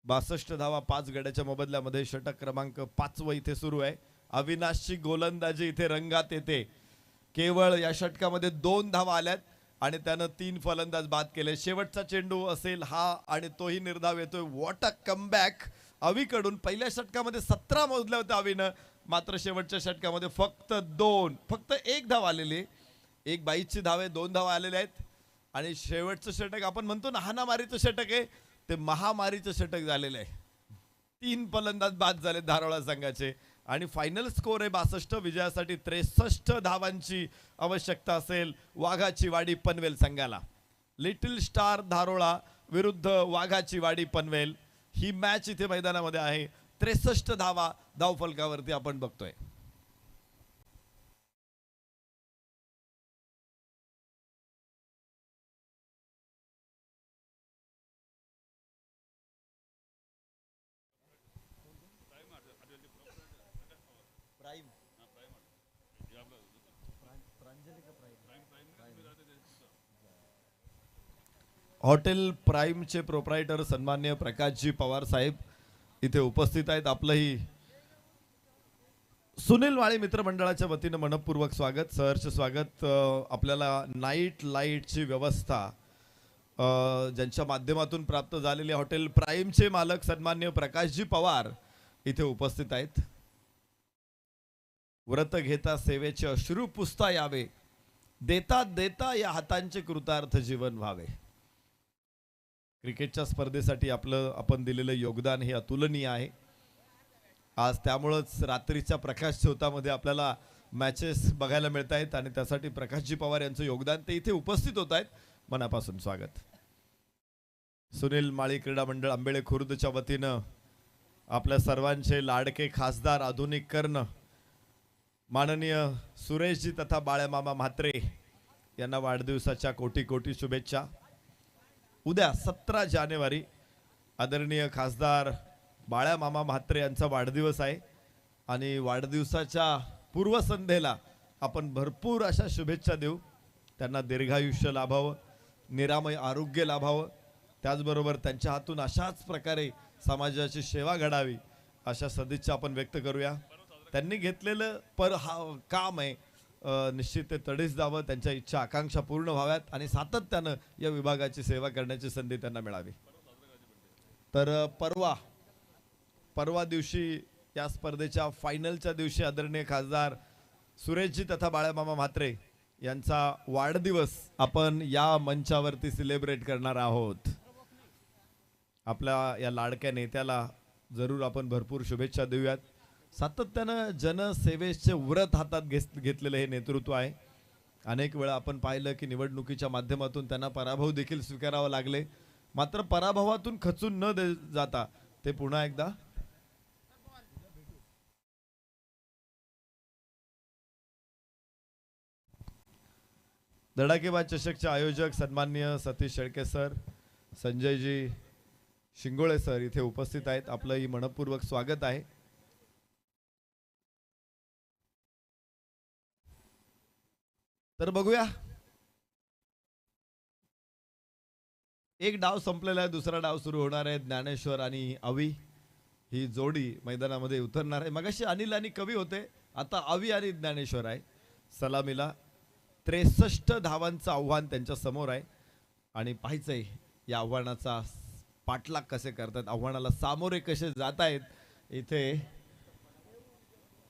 62 धावा 5 गड्याच्या मोबदल्यामध्ये. षटक क्रमांक 5 इथे सुरू आहे. अविनाशची गोलंदाजी इथे रंगात येते. केवळ या षटकामध्ये 2 धावा आल्यात आणि त्यानं 3 फलंदाज बाद केले. शेवटचा चेंडू असेल हा आणि तोही निर्धाव येतोय. व्हॉट अ कमबॅक अवीकडून. पहिल्या षटकामध्ये 17 मोजल्या होत्या अवीनं, मात्र शेवटच्या षटकामध्ये फक्त 1 धाव आलेली. एक बाईची धावे 2 धावा आलेल्या आहेत आणि शेवटचं षटक आपण म्हणतो ना हाणामारीचं षटक आहे, ते महामारीचं षटक झालेलं आहे. 3 फलंदाज बाद झाले धारोळा संघाचे आणि फायनल स्कोर आहे 62. विजयासाठी 63 धावांची आवश्यकता असेल वाघाची वाडी पनवेल संघाला. लिटिल स्टार धारोळा विरुद्ध वाघाची वाडी पनवेल ही मॅच इथे मैदानामध्ये आहे. 63 धावा धावफलकावरती आपण बघतोय. हॉटेल प्राइमचे प्रोप्रायटर सन्मान्य प्रकाशजी पवार साहेब इथे उपस्थित आहेत. आपलंही सुनील माळी मित्रमंडळाच्या वतीनं मनपूर्वक स्वागत, सहर्ष स्वागत. आपल्याला नाईट लाईटची व्यवस्था ज्यांच्या माध्यमातून प्राप्त झालेली हॉटेल प्राइमचे मालक सन्मान्य प्रकाशजी पवार इथे उपस्थित आहेत. व्रत घेता सेवेचे अश्रू पुसता यावे, देता देता या हातांचे कृतार्थ जीवन व्हावे. क्रिकेटच्या स्पर्धेसाठी आपण दिलेलं योगदान हे अतुलनीय आहे. आज त्यामुळेच रात्रीच्या प्रकाश झोतामध्ये आपल्याला मॅचेस बघायला मिळत आहेत आणि त्यासाठी प्रकाशजी पवार यांचं योगदान, ते इथे उपस्थित होत आहेत. मनापासून स्वागत. सुनील माळी क्रीडा मंडळ आंबेळे खुर्दच्या वतीनं आपल्या सर्वांचे लाडके खासदार आधुनिक कर्ण माननीय सुरेशजी तथा बाळ्यामामा म्हात्रे यांना वाढदिवसाच्या कोटी कोटी शुभेच्छा. उद्या 17 जानेवारी आदरणीय खासदार बाळा मामा म्हात्रे यांचा वाढदिवस आहे आणि वाढदिवसाच्या पूर्वसंध्येला आपण भरपूर अशा शुभेच्छा देऊ. त्यांना दीर्घायुष्य लाभावं, निरामय आरोग्य लाभावं, त्याचबरोबर त्यांच्या हातून अशाच प्रकारे समाजाची सेवा घडावी अशा सदिच्छा आपण व्यक्त करूया. त्यांनी घेतलेलं काम आहे निश्चित ते तडीस जावं, त्यांच्या इच्छा आकांक्षा पूर्ण व्हाव्यात आणि सातत्यानं या विभागाची सेवा करण्याची संधी त्यांना मिळावी. तर परवा दिवशी या स्पर्धेच्या फायनलच्या दिवशी आदरणीय खासदार सुरेशजी तथा बाळामामा म्हात्रे यांचा वाढदिवस आपण या मंचावरती सेलिब्रेट करणार आहोत. आपल्या या लाडक्या नेत्याला जरूर आपण भरपूर शुभेच्छा देऊयात. सातत्यानं जनसेवेचे व्रत हातात घेतलेलं हे नेतृत्व आहे. अनेक वेळा आपण पाहिलं की निवडणुकीच्या माध्यमातून त्यांना पराभव देखील स्वीकारावा लागले, मात्र पराभवातून खचून न जाता ते पुन्हा एकदा धडाकेबाज चषकचे आयोजक सन्माननीय सतीश शेळके सर, संजयजी शिंगोळे सर इथे उपस्थित आहेत. आपलंही मनपूर्वक स्वागत आहे. तर बघूया, एक डाव संपलेला आहे, दुसरा डाव सुरू होणार आहे. ज्ञानेश्वर आणि अवी ही जोडी मैदानामध्ये उतरणार आहे. मगाशी अनिल आणि कवी होते, आता अवी आणि ज्ञानेश्वर आहे. सलामीला 63 धावांचं आव्हान त्यांच्या समोर आहे आणि पाहायचंय या आव्हानाचा पाठलाग कसे करतात, आव्हानाला सामोरे कसे जात आहेत. इथे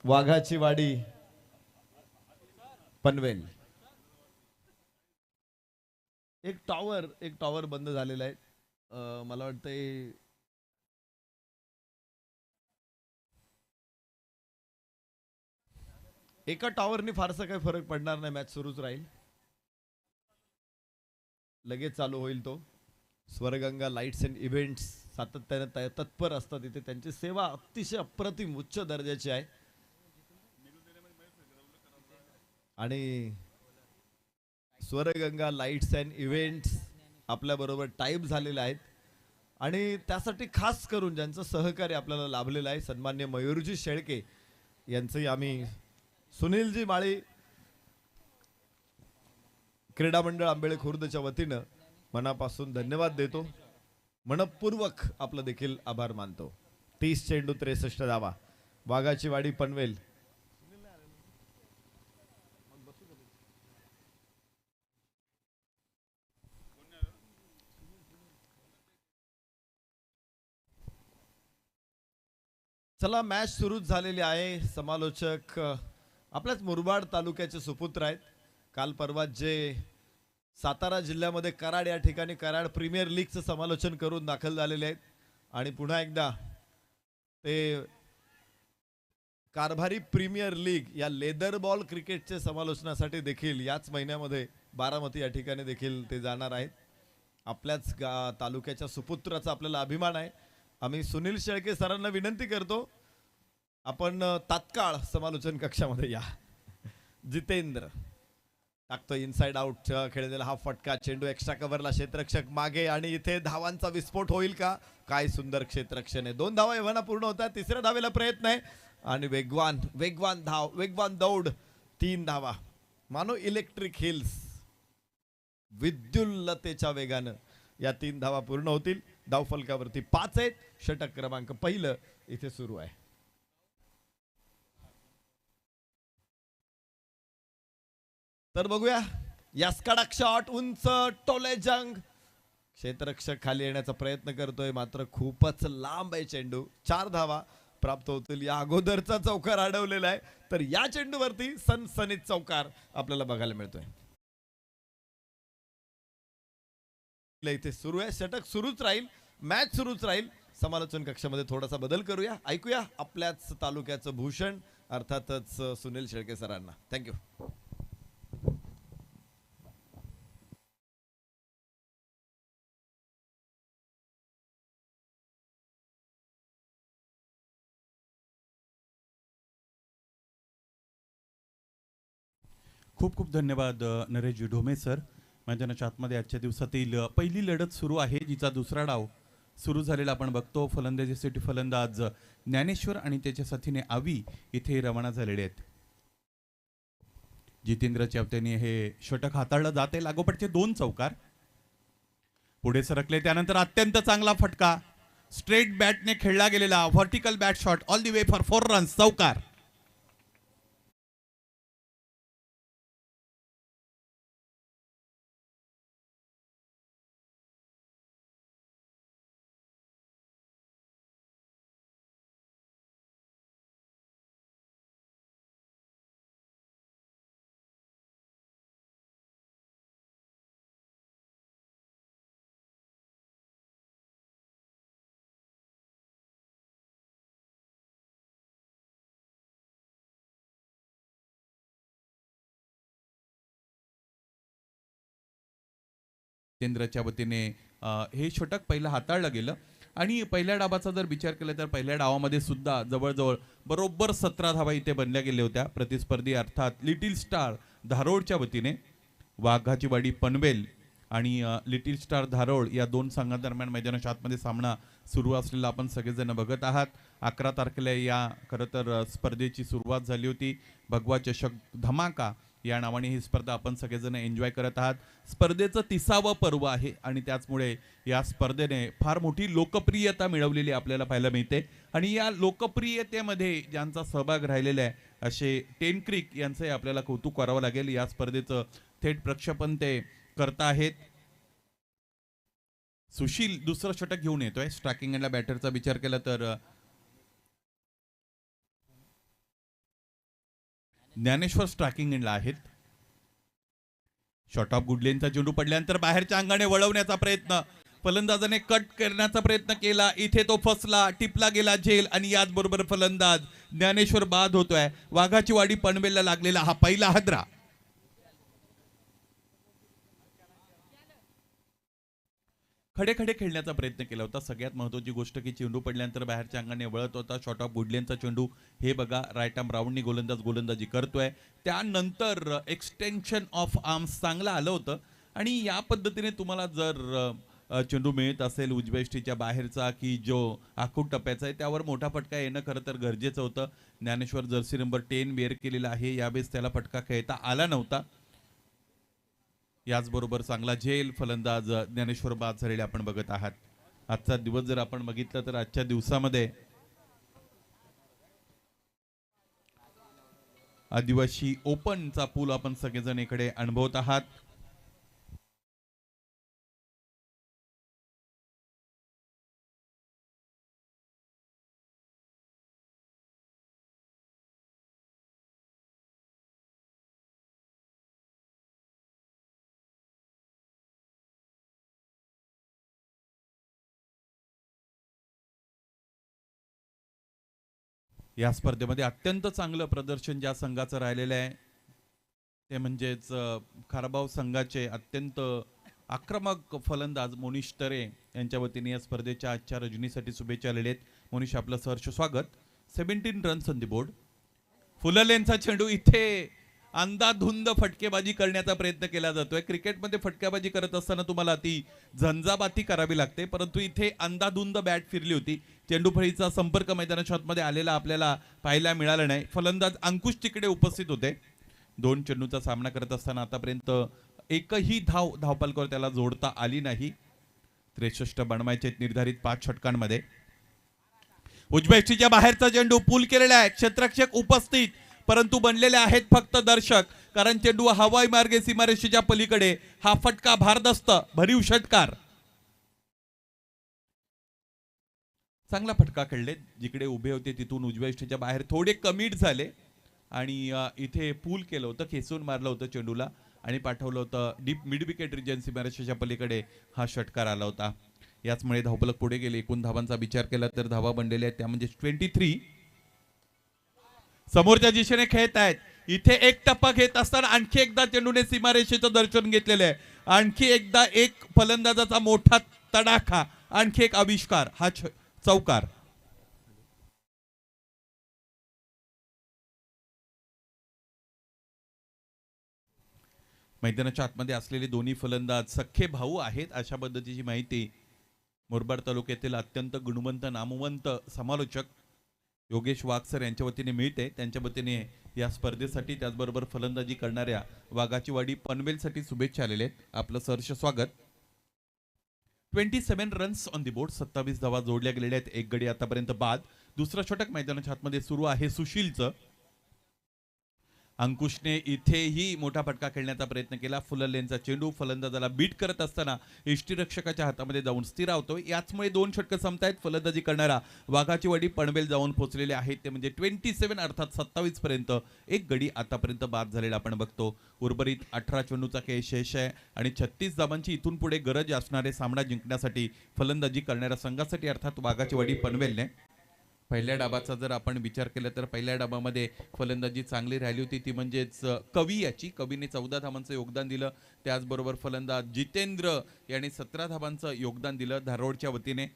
वाघाची वाडी पनवेल एक टॉवर बंद झालेला आहे. मला वाटतंय एका टॉवरनी फारसा काही फरक पडणार नाही, मॅच सुरूच राहील, लगेच चालू होईल तो. स्वरगंगा लाईट्स अँड इव्हेंट्स सातत्याने तत्पर असतात इथे, त्यांची सेवा अतिशय अप्रतिम उच्च दर्जाची आहे. आणि स्वरगंगा लाईट्स अँड इव्हेंट्स आपल्या बरोबर टाईप झालेले आहेत आणि त्यासाठी खास करून ज्यांचं सहकार्य आपल्याला लाभलेलं आहे सन्मान्य मयूरजी शेळके यांचंही आम्ही सुनीलजी माळी क्रीडा मंडळ आंबेळे खुर्दच्या वतीनं मनापासून धन्यवाद देतो. मनपूर्वक आपलं देखील आभार मानतो. 30 चेंडू 63 धावा. वाघाची वाडी पनवेल चला, मॅच सुरू झालेली आहे. समालोचक आपल्याच मुरबाड तालुक्याचे सुपुत्र आहेत. काल परवा जे सातारा जिल्ह्यामध्ये कराड या ठिकाणी कराड प्रीमियर लीगचं समालोचन करून दाखल झालेले आहेत आणि पुन्हा एकदा ते कारभारी प्रीमियर लीग या लेदर बॉल क्रिकेटचे समालोचनासाठी देखील याच महिन्यामध्ये बारामती या ठिकाणी देखील ते जाणार आहेत. आपल्याच तालुक्याच्या सुपुत्राचा आपल्याला अभिमान आहे. आम्ही सुनील शेळके सरांना विनंती करतो, आपण तात्काळ समालोचन कक्षामध्ये या. जितेंद्र टाकतो इनसाइड आउट खेळलेला हा फटका, चेंडू एक्स्ट्रा कव्हरला, क्षेत्ररक्षक मागे आणि इथे धावांचा विस्फोट होईल का? काय सुंदर क्षेत्ररक्षण आहे. 2 धावा एव्हाना पूर्ण होतात. तिसऱ्या धावेला प्रयत्न आहे आणि वेगवान दौड 3 धावा. मानो इलेक्ट्रिक हिल्स विद्युल्लतेच्या वेगानं या 3 धावा पूर्ण होतील. धावफलकावरती 5 आहेत. षटक क्रमांक 1 इथे सुरू आहे. तर बघूया, यास्काडक शॉट उंच टोले जंग, क्षेत्ररक्षक खाली येण्याचा प्रयत्न करतोय मात्र खूपच लांब आहे चेंडू. 4 धावा प्राप्त होतील. या अगोदरचा चौकार अडवलेला आहे, तर या चेंडूवरती सनसनीत चौकार आपल्याला बघायला मिळतोय. इथे सुरू आहे, षटक सुरूच राहील, मॅच सुरूच राहील. समालोचन कक्षामध्ये थोडासा बदल करूया. ऐकूया आपल्याच तालुक्याचं भूषण अर्थातच सुनील शेळके सरांना. थँक्यू. खूप खूप धन्यवाद नरेशजी ढोमे सर. मैदानाच्या आतमध्ये आजच्या दिवसातील पहिली लढत सुरू आहे, जिचा दुसरा डाव सुरू झालेला आपण बघतो. फलंदाजीसाठी फलंदाज ज्ञानेश्वर आणि त्याच्या साथीने आवी इथे रवाना झालेले आहेत. जितेंद्र चावतेने हे षटक हाताळलं जाते. लागोपाठचे 2 चौकार पुढे सरकले. त्यानंतर अत्यंत चांगला फटका स्ट्रेट बॅटने खेळला गेलेला vertical bat shot all the way for 4 runs. चौकार. जितेंद्रच्या वतीने हे षटक पहिलं हाताळलं गेलं आणि पहिल्या डावाचा जर विचार केला तर पहिल्या डावामध्ये सुद्धा जवळजवळ बरोबर 17 धावा इथे बनल्या गेल्या होत्या. प्रतिस्पर्धी अर्थात लिटिल स्टार धारोडच्या वतीने वाघाची वाडी पनवेल आणि लिटिल स्टार धारोड या 2 संघांदरम्यान मैदानाच्या आतमध्ये सामना सुरू असलेला आपण सगळेजण बघत आहात. 11 तारखेला या खरं तर स्पर्धेची सुरुवात झाली होती. भगवा चषक धमाका या नावाने ही स्पर्धा आपण सगळेजण एन्जॉय करत आहात. स्पर्धेचं 30वं पर्व आहे आणि त्याचमुळे या स्पर्धेने फार मोठी लोकप्रियता मिळवलेली आपल्याला पाहायला मिळते आणि या लोकप्रियतेमध्ये ज्यांचा सहभाग राहिलेला आहे असे टेन क्रिक यांचंही आपल्याला कौतुक करावं लागेल. या स्पर्धेचं थेट प्रक्षेपण ते करत आहेत. सुशील दुसरं षटक घेऊन येतोय. स्ट्रायकिंग एंडला बॅटरचा विचार केला तर ज्ञानेश्वर स्ट्रायकिंग एंडला आहेत. शॉट ऑफ गुडलेनचा चेंडू पडल्यानंतर बाहेरच्या अंगाने वळवण्याचा प्रयत्न फलंदाजाने कट करण्याचा प्रयत्न केला. इथे तो फसला, टिपला गेला झेल आणि याचबरोबर फलंदाज ज्ञानेश्वर बाद होतोय. वाघाची वाडी पनवेलला लागलेला हा पहिला हादरा. खडे खडे खेळण्याचा प्रयत्न केला होता. सगळ्यात महत्त्वाची गोष्ट की चेंडू पडल्यानंतर बाहेरच्या अंगाने वळत होता. शॉट ऑफ गुडलेनचा चेंडू हे बघा राईट आर्म राऊंडनी गोलंदाजी करतोय. त्यानंतर एक्सटेन्शन ऑफ आर्म्स चांगलं आलं होतं आणि या पद्धतीने तुम्हाला जर चेंडू मिळत असेल उजव्या यष्टीच्या बाहेरचा की जो आखूड टप्प्याचा आहे त्यावर मोठा फटका येणं खरं तर गरजेचं होतं. ज्ञानेश्वर जर्सी नंबर 10 वेअर केलेला आहे. यावेळेस त्याला फटका खेळता आला नव्हता. याचबरोबर चांगला झेल फलंदाज ज्ञानेश्वर बाद झालेले आपण बघत आहात. आजचा दिवस जर आपण बघितलं तर आजच्या दिवसामध्ये आदिवासी ओपनचा पूल आपण सगळेजण इकडे अनुभवत आहात. या स्पर्धेमध्ये अत्यंत चांगलं प्रदर्शन ज्या संघाचं राहिलेलं आहे ते म्हणजेच खारबाव संघाचे अत्यंत आक्रमक फलंदाज मोनिश तरे यांच्या वतीने या स्पर्धेच्या आजच्या रजनीसाठी शुभेच्छा आलेल्या आहेत. मोनिश आपलं सहर्ष स्वागत. 17 रन्स ऑन द बोर्ड. फुललेंचा चेंडू इथे अंधाधुंद फटकेबाजी करण्याचा प्रयत्न केला जातोय. क्रिकेटमध्ये फटकेबाजी करत असताना तुम्हाला ती झंझाबाती करावी लागते परंतु इथे अंधाधुंद बॅट फिरली होती. चेंडूफळीचा संपर्क मैदानाच्या आतमध्ये आलेला आपल्याला पाहायला मिळाला नाही. फलंदाज अंकुश तिकडे उपस्थित होते. 2 चेंडूचा सामना करत असताना आतापर्यंत एकही धावपलकावर त्याला जोडता आली नाही. 63 बनवायचे निर्धारित 5 षटकांमध्ये. उजव्या यष्टीच्या बाहेरचा चेंडू पूल केलेला आहे. क्षेत्ररक्षक उपस्थित परंतु बनलेले आहेत फक्त दर्शक कारण चेंडू हवाई मार्गे सीमारेषेच्या पलीकडे. हा फटका भारदस्त भरीव षटकार. चांगला फटका खेळले. जिकडे उभे होते तिथून उजव्या यष्टीच्या बाहेर थोडे कमिट झाले आणि इथे पूल केलं होतं. खेचून मारलं होतं चेंडूला आणि पाठवलं होतं डीप मिड विकेट रिजन सीमारेषेच्या पलीकडे हा षटकार आला होता. याचमुळे धावफलक पुढे गेले. एकूण धावांचा विचार केला तर धावा बनलेल्या आहेत त्या म्हणजे 23. समोरच्या दिशेने खेळत आहेत. इथे एक टप्पा घेत असताना आणखी एकदा चेंडूने सीमारेषेचं दर्शन घेतलेलं आहे. आणखी एकदा एक फलंदाजाचा मोठा तडाखा, आणखी एक आविष्कार, हा चौकार. मैदानाच्या आतमध्ये असलेले दोन्ही फलंदाज सख्खे भाऊ आहेत अशा पद्धतीची माहिती मुरबाड तालुक्यातील अत्यंत गुणवंत नामवंत समालोचक योगेश वाघसर यांच्या वतीने मिळते. त्यांच्या वतीने या स्पर्धेसाठी त्याचबरोबर फलंदाजी करणाऱ्या वाघाची वाडी पनवेलसाठी शुभेच्छा आलेल्या आहेत. आपलं सहर्ष स्वागत. 27 रन्स ऑन दी बोर्ड, 27 धावा जोडल्या गेलेल्या आहेत. एक गडी आतापर्यंत बाद. दुसरा षटक मैदानाच्या आतमध्ये सुरू आहे सुशीलचं. अंकुशने इथेही मोठा फटका खेळण्याचा प्रयत्न केला. फुललेंचा चेंडू फलंदाजाला बीट करत असताना यष्टीरक्षकाच्या हातामध्ये जाऊन स्थिरावतो. याचमुळे 2 षटकं संपतायत. फलंदाजी करणारा वाघाची वाडी पनवेल जाऊन पोहोचलेले आहेत. ते म्हणजे 27 अर्थात 27 पर्यंत एक गडी आतापर्यंत बाद झालेला आपण बघतो. उर्वरित 18 चेंडूचा खेळ शेष आहे आणि 36 धावांची इथून पुढे गरज असणारे सामना जिंकण्यासाठी फलंदाजी करणाऱ्या संघासाठी अर्थात वाघाची वाडी पनवेलने पहिल्या डाबाचा जर आपण विचार केला तर पहिल्या डाबामध्ये फलंदाजी चांगली राहिली होती. ती म्हणजेच कवीने 14 धावांचं योगदान दिलं. त्याचबरोबर फलंदाज जितेंद्र यांनी 17 धावांचं योगदान दिलं धारोडच्या वतीने.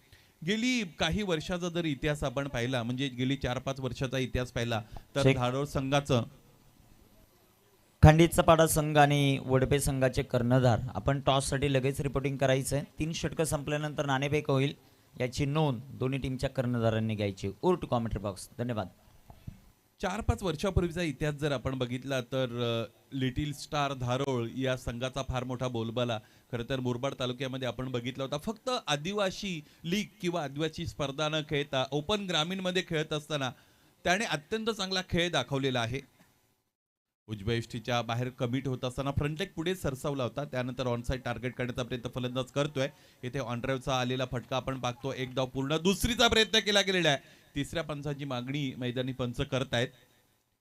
गेली काही वर्षाचा जर इतिहास आपण पाहिला, म्हणजे गेली 4-5 वर्षाचा इतिहास पाहिला तर धारोड संघाचं खंडित सपाटा संघ आणि वडपे संघाचे कर्णधार आपण टॉससाठी लगेच रिपोर्टिंग करायचं आहे. 3 षटकं संपल्यानंतर नाणेफेक होईल, याची नोंद दोन्ही टीमच्या कर्णधारांनी घ्यायची. To commentary box. धन्यवाद. 4-5 वर्षापूर्वीचा इतिहास जर आपण बघितला तर लिटिल स्टार धारोळ या संघाचा फार मोठा बोलबाला खरं तर मुरबाड तालुक्यामध्ये आपण बघितला होता. फक्त आदिवासी लीग किंवा आदिवासी स्पर्धा न खेळता ओपन ग्रामीणमध्ये खेळत असताना त्याने अत्यंत चांगला खेळ दाखवलेला आहे. उजव्या यष्टीच्या बाहेर कमिट होत असताना फ्रंटलेग पुढे सरसावला होता. त्यानंतर ऑनसाइड टार्गेट करण्याचा प्रयत्न फलंदाज करतोय. इथे ऑन ड्राईव्हचा आलेला फटका आपण पाहतो. एक धाव पूर्ण. दुसरीचा प्रयत्न केला गेलेला आहे. तिसऱ्या पंचांची मागणी मैदानी पंच करतायत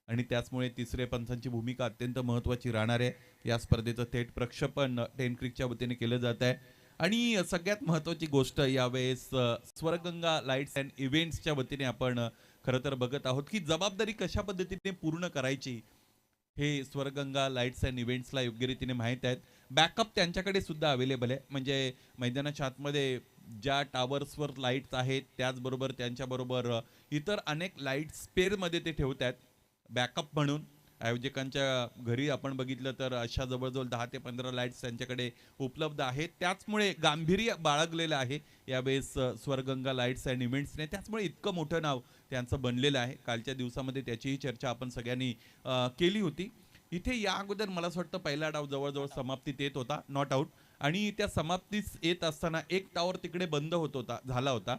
आणि त्याचमुळे तिसऱ्या पंचांची भूमिका अत्यंत महत्वाची राहणार आहे. या स्पर्धेचं थेट प्रक्षेपण 10 क्रिकच्या वतीने केलं जात आहे. आणि सगळ्यात महत्वाची गोष्ट यावेळेस स्वर्गंगा लाईट्स अँड इव्हेंट्सच्या वतीने आपण खरं तर बघत आहोत की जबाबदारी कशा पद्धतीने पूर्ण करायची हे स्वर्गंगा लाईट्स अँड इव्हेंट्सला योग्य रीतीने माहीत आहेत. बॅकअप त्यांच्याकडे सुद्धा अवेलेबल आहे. म्हणजे मैदानाच्या आतमध्ये ज्या टावर्सवर लाईट्स आहेत त्याचबरोबर त्यांच्याबरोबर इतर अनेक लाईट्स स्पेअरमध्ये ते ठेवत आहेत बॅकअप म्हणून. आयोजकांच्या घरी आपण बघितलं तर अशा जवळजवळ 10 ते 15 लाईट्स त्यांच्याकडे उपलब्ध आहेत. त्याचमुळे गांभीर्य बाळगलेलं आहे यावेळेस स्वर्गंगा लाईट्स अँड इव्हेंट्सने. त्याचमुळे इतकं मोठं नाव त्यांचं बनलेलं आहे. कालच्या दिवसामध्ये त्याचीही चर्चा आपण सगळ्यांनी केली होती. इथे या अगोदर मला असं वाटतं पहिला डाव जवळजवळ समाप्तीत येत होता, नॉट आऊट, आणि त्या समाप्तीस येत असताना एक टावर तिकडे बंद झाला होता.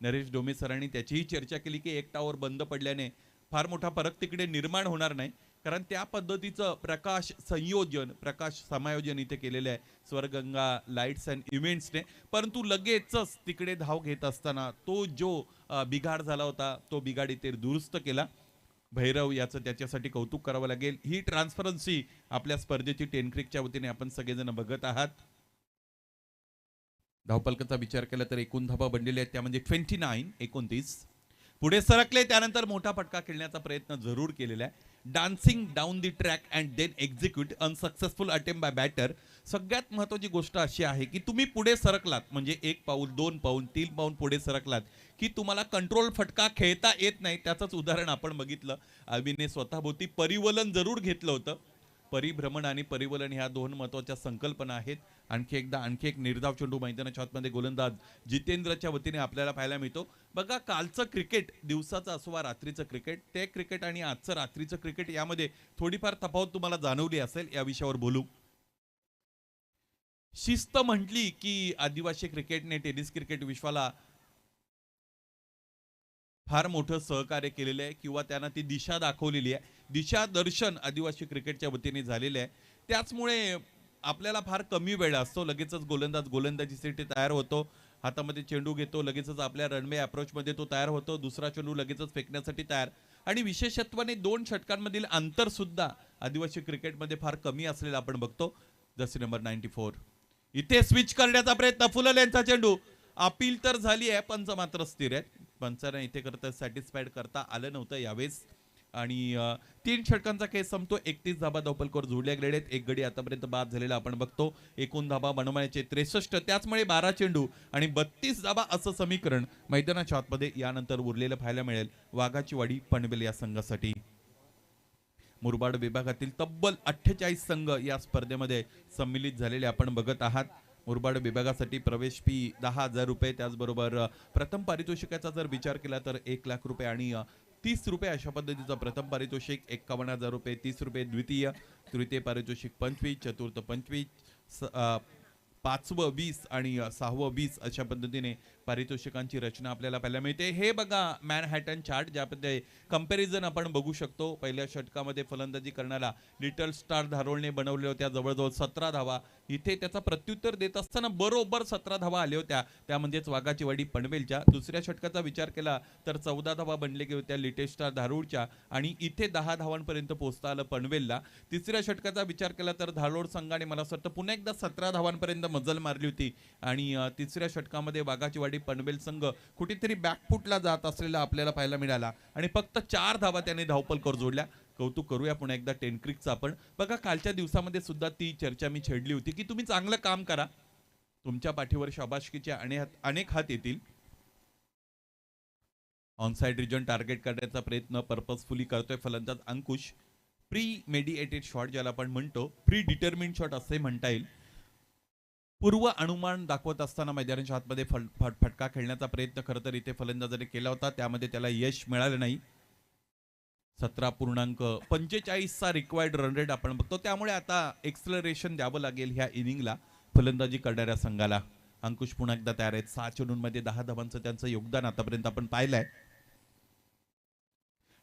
नरेश डोमे सरांनी त्याचीही चर्चा केली की एक टावर बंद पडल्याने फार मोठा फरक तिकडे निर्माण होणार नाही, कारण त्या पद्धतीचं प्रकाश समायोजन इथे केलेलं आहे स्वर्गंगा लाईट्स अँड इव्हेंट्सने. परंतु लगेचच तिकडे धाव घेत असताना तो जो बिघाड झाला होता तो बिघाड इथे दुरुस्त केला. भैरव याचं त्याच्यासाठी कौतुक करावं लागेल. ही ट्रान्सपरन्सी आपल्या स्पर्धेची 10 क्रिकच्या वतीने आपण सगळेजण बघत आहात. धावपलकाचा विचार केला तर एकूण धावा बनलेल्या आहेत त्या म्हणजे 29 पुढे सरकले. त्यानंतर मोठा फटका खेळण्याचा प्रयत्न जरूर केलेला आहे. Dancing down the track and then execute unsuccessful attempt by batter. सगळ्यात महत्वाची गोष्ट अशी आहे की तुम्ही पुढे सरकलात म्हणजे 1 पाऊल 2 पाऊल 3 पाऊल पुढे सरकलात की तुम्हाला कंट्रोल फटका खेळता येत नाही. त्याचंच उदाहरण आपण बघितलं. अविने स्वतःभोवती परिवलन जरूर घेतलं होतं. परिभ्रमण आणि परिवलन ह्या 2 महत्वाच्या संकल्पना आहेत. आणखी एक निर्धाव चेंडू मैदानाच्या आतमध्ये गोलंदाज जितेंद्रच्या वतीने आपल्याला पाहायला मिळतो. बघा, कालचं क्रिकेट दिवसाचं असो वा रात्रीचं क्रिकेट, ते क्रिकेट आणि आजचं रात्रीचं क्रिकेट यामध्ये थोडीफार तफावत तुम्हाला जाणवली असेल. या विषयावर बोलू. शिस्त म्हटली की आदिवासी क्रिकेटने टेनिस क्रिकेट विश्वाला फार मोठं सहकार्य केलेलं आहे किंवा त्यांना ती दिशा दाखवलेली आहे. दिशा दर्शन आदिवासी क्रिकेटच्या वतीने झालेले आहे. त्याचमुळे आपल्याला फार कमी वेळ असतो. लगेचच गोलंदाज गोलंदाजीसाठी तयार होतो, हातामध्ये चेंडू घेतो, लगेचच आपल्या रनवे अप्रोचमध्ये तो तयार होतो, दुसरा चेंडू लगेचच फेकण्यासाठी तयार. आणि विशेषत्वाने 2 षटकांमधील अंतर सुद्धा आदिवासी क्रिकेटमध्ये फार कमी असलेलं आपण बघतो. जर्सी नंबर 94 इथे स्विच करण्याचा प्रयत्न. फुलल यांचा चेंडू. अपील तर झाली आहे, पंच मात्र स्थिर आहेत. पंचांना इथे करता सॅटिस्फाईड करता आलं नव्हतं यावेळेस. आणि 3 षटकांचा खेळ संपतो. 31 धाबा धावपलकावर जोडल्या गेलेल्या आहेत. एक गडी आतापर्यंत बाद झालेला आपण बघतो. एकूण धाबा बनवण्याचे 63, त्याचमुळे 12 चेंडू आणि 32 धाबा असं समीकरण मैदानाच्या आतमध्ये यानंतर उरलेलं पाहायला मिळेल वाघाची वाडी पनवेल या संघासाठी. मुरबाड विभागातील तब्बल 48 संघ या स्पर्धेमध्ये सम्मिलित झालेले आपण बघत आहात. मुरबाड विभागासाठी प्रवेश फी 10,000 रुपये, त्याचबरोबर प्रथम पारितोषिकाचा जर विचार केला तर 1,00,000 रुपये आणि 30 रुपये अशा पद्धतीचं प्रथम पारितोषिक, 51,000 रुपये, 30 रुपये द्वितीय, तृतीय पारितोषिक 25, चतुर्थ 25, पाचवं 20 आणि सहावं 20 अशा पद्धतीने पारितोषिकांची रचना आपल्याला पाहायला मिळते. हे बघा मॅनहॅटन चार्ट, ज्यामध्ये कंपॅरिझन आपण बघू शकतो. पहिल्या षटकामध्ये फलंदाजी करणारा लिटल स्टार धारोळने बनवल्या होत्या जवळजवळ 17 धावा. इथे त्याचा प्रत्युत्तर देत असताना बरोबर 17 धावा आल्या होत्या, त्या म्हणजेच वाघाची वाडी पनवेलच्या. दुसऱ्या षटकाचा विचार केला तर 14 धावा बनले गेले होत्या लिटल स्टार धारूरच्या आणि इथे 10 धावांपर्यंत पोहोचता आलं पनवेलला. तिसऱ्या षटकाचा विचार केला तर धारोड संघाने मला असं वाटतं पुन्हा एकदा 17 धावांपर्यंत मजल मारली होती आणि तिसऱ्या षटकामध्ये वाघाची वाडी पनवेल संघ कुठेतरी बॅकफुटला जात असलेला आपल्याला पाहायला मिळाला आणि फक्त 4 धावा त्याने धावपलकर जोडल्या. कौतुक करूया पुन्हा एकदा टेनक्रिकचं आपण. बघा कालच्या दिवसामध्ये सुद्धा ती चर्चा मी छेडली होती की तुम्ही चांगलं काम करा, तुमच्या पाठीवर शाबासकीचे अनेक हात येतील. ऑनसाइड रिजन टार्गेट करण्याचा प्रयत्न पर्पजफुली करतोय फलंदाज अंकुश. प्री मेडिएटेड शॉट ज्याला आपण म्हणतो, प्री डिटर्मिन्ड शॉट असे म्हणता येईल. पूर्व अनुमान दाखवत असताना मैदानाच्या आतमध्ये फटका खेळण्याचा प्रयत्न खरं तर इथे फलंदाजाने केला होता, त्यामध्ये त्याला यश मिळालं नाही. 17.45चा रिक्वायर्ड रन रेट आपण बघतो, त्यामुळे आता एक्सलरेशन द्यावं लागेल ह्या इनिंगला फलंदाजी करणाऱ्या संघाला. अंकुश पुन्हा एकदा तयार आहेत. 6 चेंडूंमध्ये 10 धावांचं त्यांचं योगदान आतापर्यंत आपण पाहिलंय.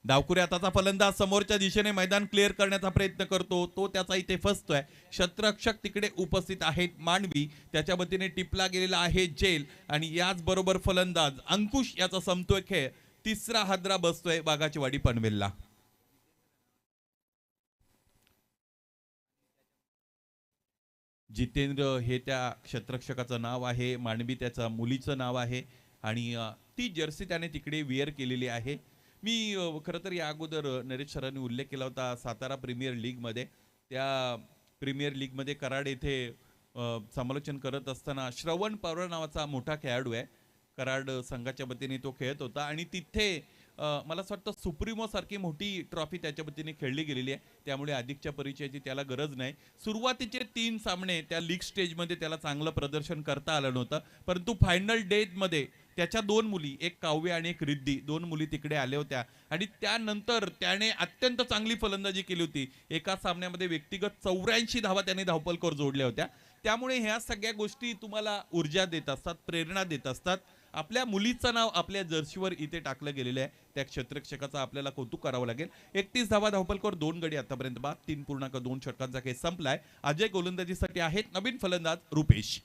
डावकुरे आताचा फलंदाज समोरच्या दिशेने मैदान क्लिअर करण्याचा प्रयत्न करतो, तो त्याचा इथे फसतोय. क्षेत्ररक्षक तिकडे उपस्थित आहेत मानवी, त्याच्या वतीने टिपला गेलेला आहे जेल आणि याच बरोबर फलंदाज अंकुश याचा संपतोय खेळ. तिसरा हादरा बसतोय वाघाची वाडी पनवेलला. जितेंद्र हे त्या क्षेत्ररक्षकाचं नाव आहे, मानवी त्याच्या मुलीचं नाव आहे आणि ती जर्सी त्याने तिकडे विअर केलेली आहे. मी खरं तर या अगोदर नरेश सरांनी उल्लेख केला होता सातारा प्रीमियर लीगमध्ये. त्या प्रीमियर लीगमध्ये कराड येथे समालोचन करत असताना श्रवण पवार नावाचा मोठा खेळाडू आहे, कराड संघाच्या वतीने तो खेळत होता आणि तिथे मला असं वाटतं सुप्रीमो सारखी मोठी ट्रॉफी त्याच्या वतीने खेळली गेलेली आहे, त्यामुळे अधिकच्या परिचयाची त्याला गरज नाही. सुरुवातीचे 3 सामने त्या लीग स्टेजमध्ये त्याला चांगलं प्रदर्शन करता आलं नव्हतं, परंतु फायनल डेमध्ये त्याच्या 2 मुली, एक काव्य आणि एक रिद्धी, 2 मुली तिकडे आल्या होत्या आणि त्यानंतर त्याने अत्यंत चांगली फलंदाजी केली होती. एका सामन्यामध्ये व्यक्तिगत 84 धावा त्याने धावपलकर जोडल्या होत्या. त्यामुळे ह्या सगळ्या गोष्टी तुम्हाला ऊर्जा देत असतात, प्रेरणा देत असतात. आपल्या मुलीचं नाव आपल्या जर्सीवर इथे टाकलं गेलेलं आहे, त्या क्षेत्ररक्षकाचा आपल्याला कौतुक करावं लागेल. 31 धावा धावपलकर, 2 गडी आतापर्यंत बाद, 3.2 षटकांचा खेळ संपलाय. अजय गोलंदाजीसाठी आहेत नवीन फलंदाज रुपेश.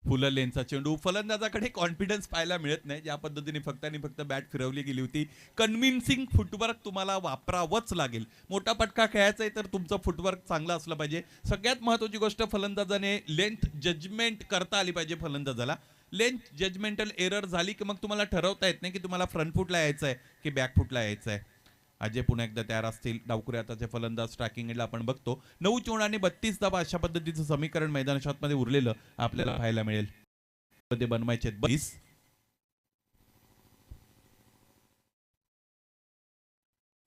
फुललेनचा चेंडू, फलंदाजाकडे कॉन्फिडन्स पाहायला मिळत नाही. ज्या पद्धतीने फक्त बॅट फिरवली गेली होती. कन्व्हिन्सिंग फुटवर्क तुम्हाला वापरावंच लागेल. मोठा पटका खेळायचा आहे तर तुमचं फुटवर्क चांगलं असलं पाहिजे. सगळ्यात महत्त्वाची गोष्ट फलंदाजाने लेंथ जजमेंट करता आली पाहिजे. फलंदाजाला लेंथ जजमेंटल एरर झाली की मग तुम्हाला ठरवता येत नाही की तुम्हाला फ्रंट फुटला यायचं आहे की बॅक फुटला यायचं आहे. अजय पुन्हा एकदा तयार असतील. डावकुरे आताचे फलंदाज ट्रॅकिंग एंडला आपण बघतो. 9 चेंडू आणि 32 धावा अशा पद्धतीचं समीकरण मैदानाच्या आतमध्ये उरलेलं आपल्याला पाहायला मिळेल. मध्ये बनवायचे 22.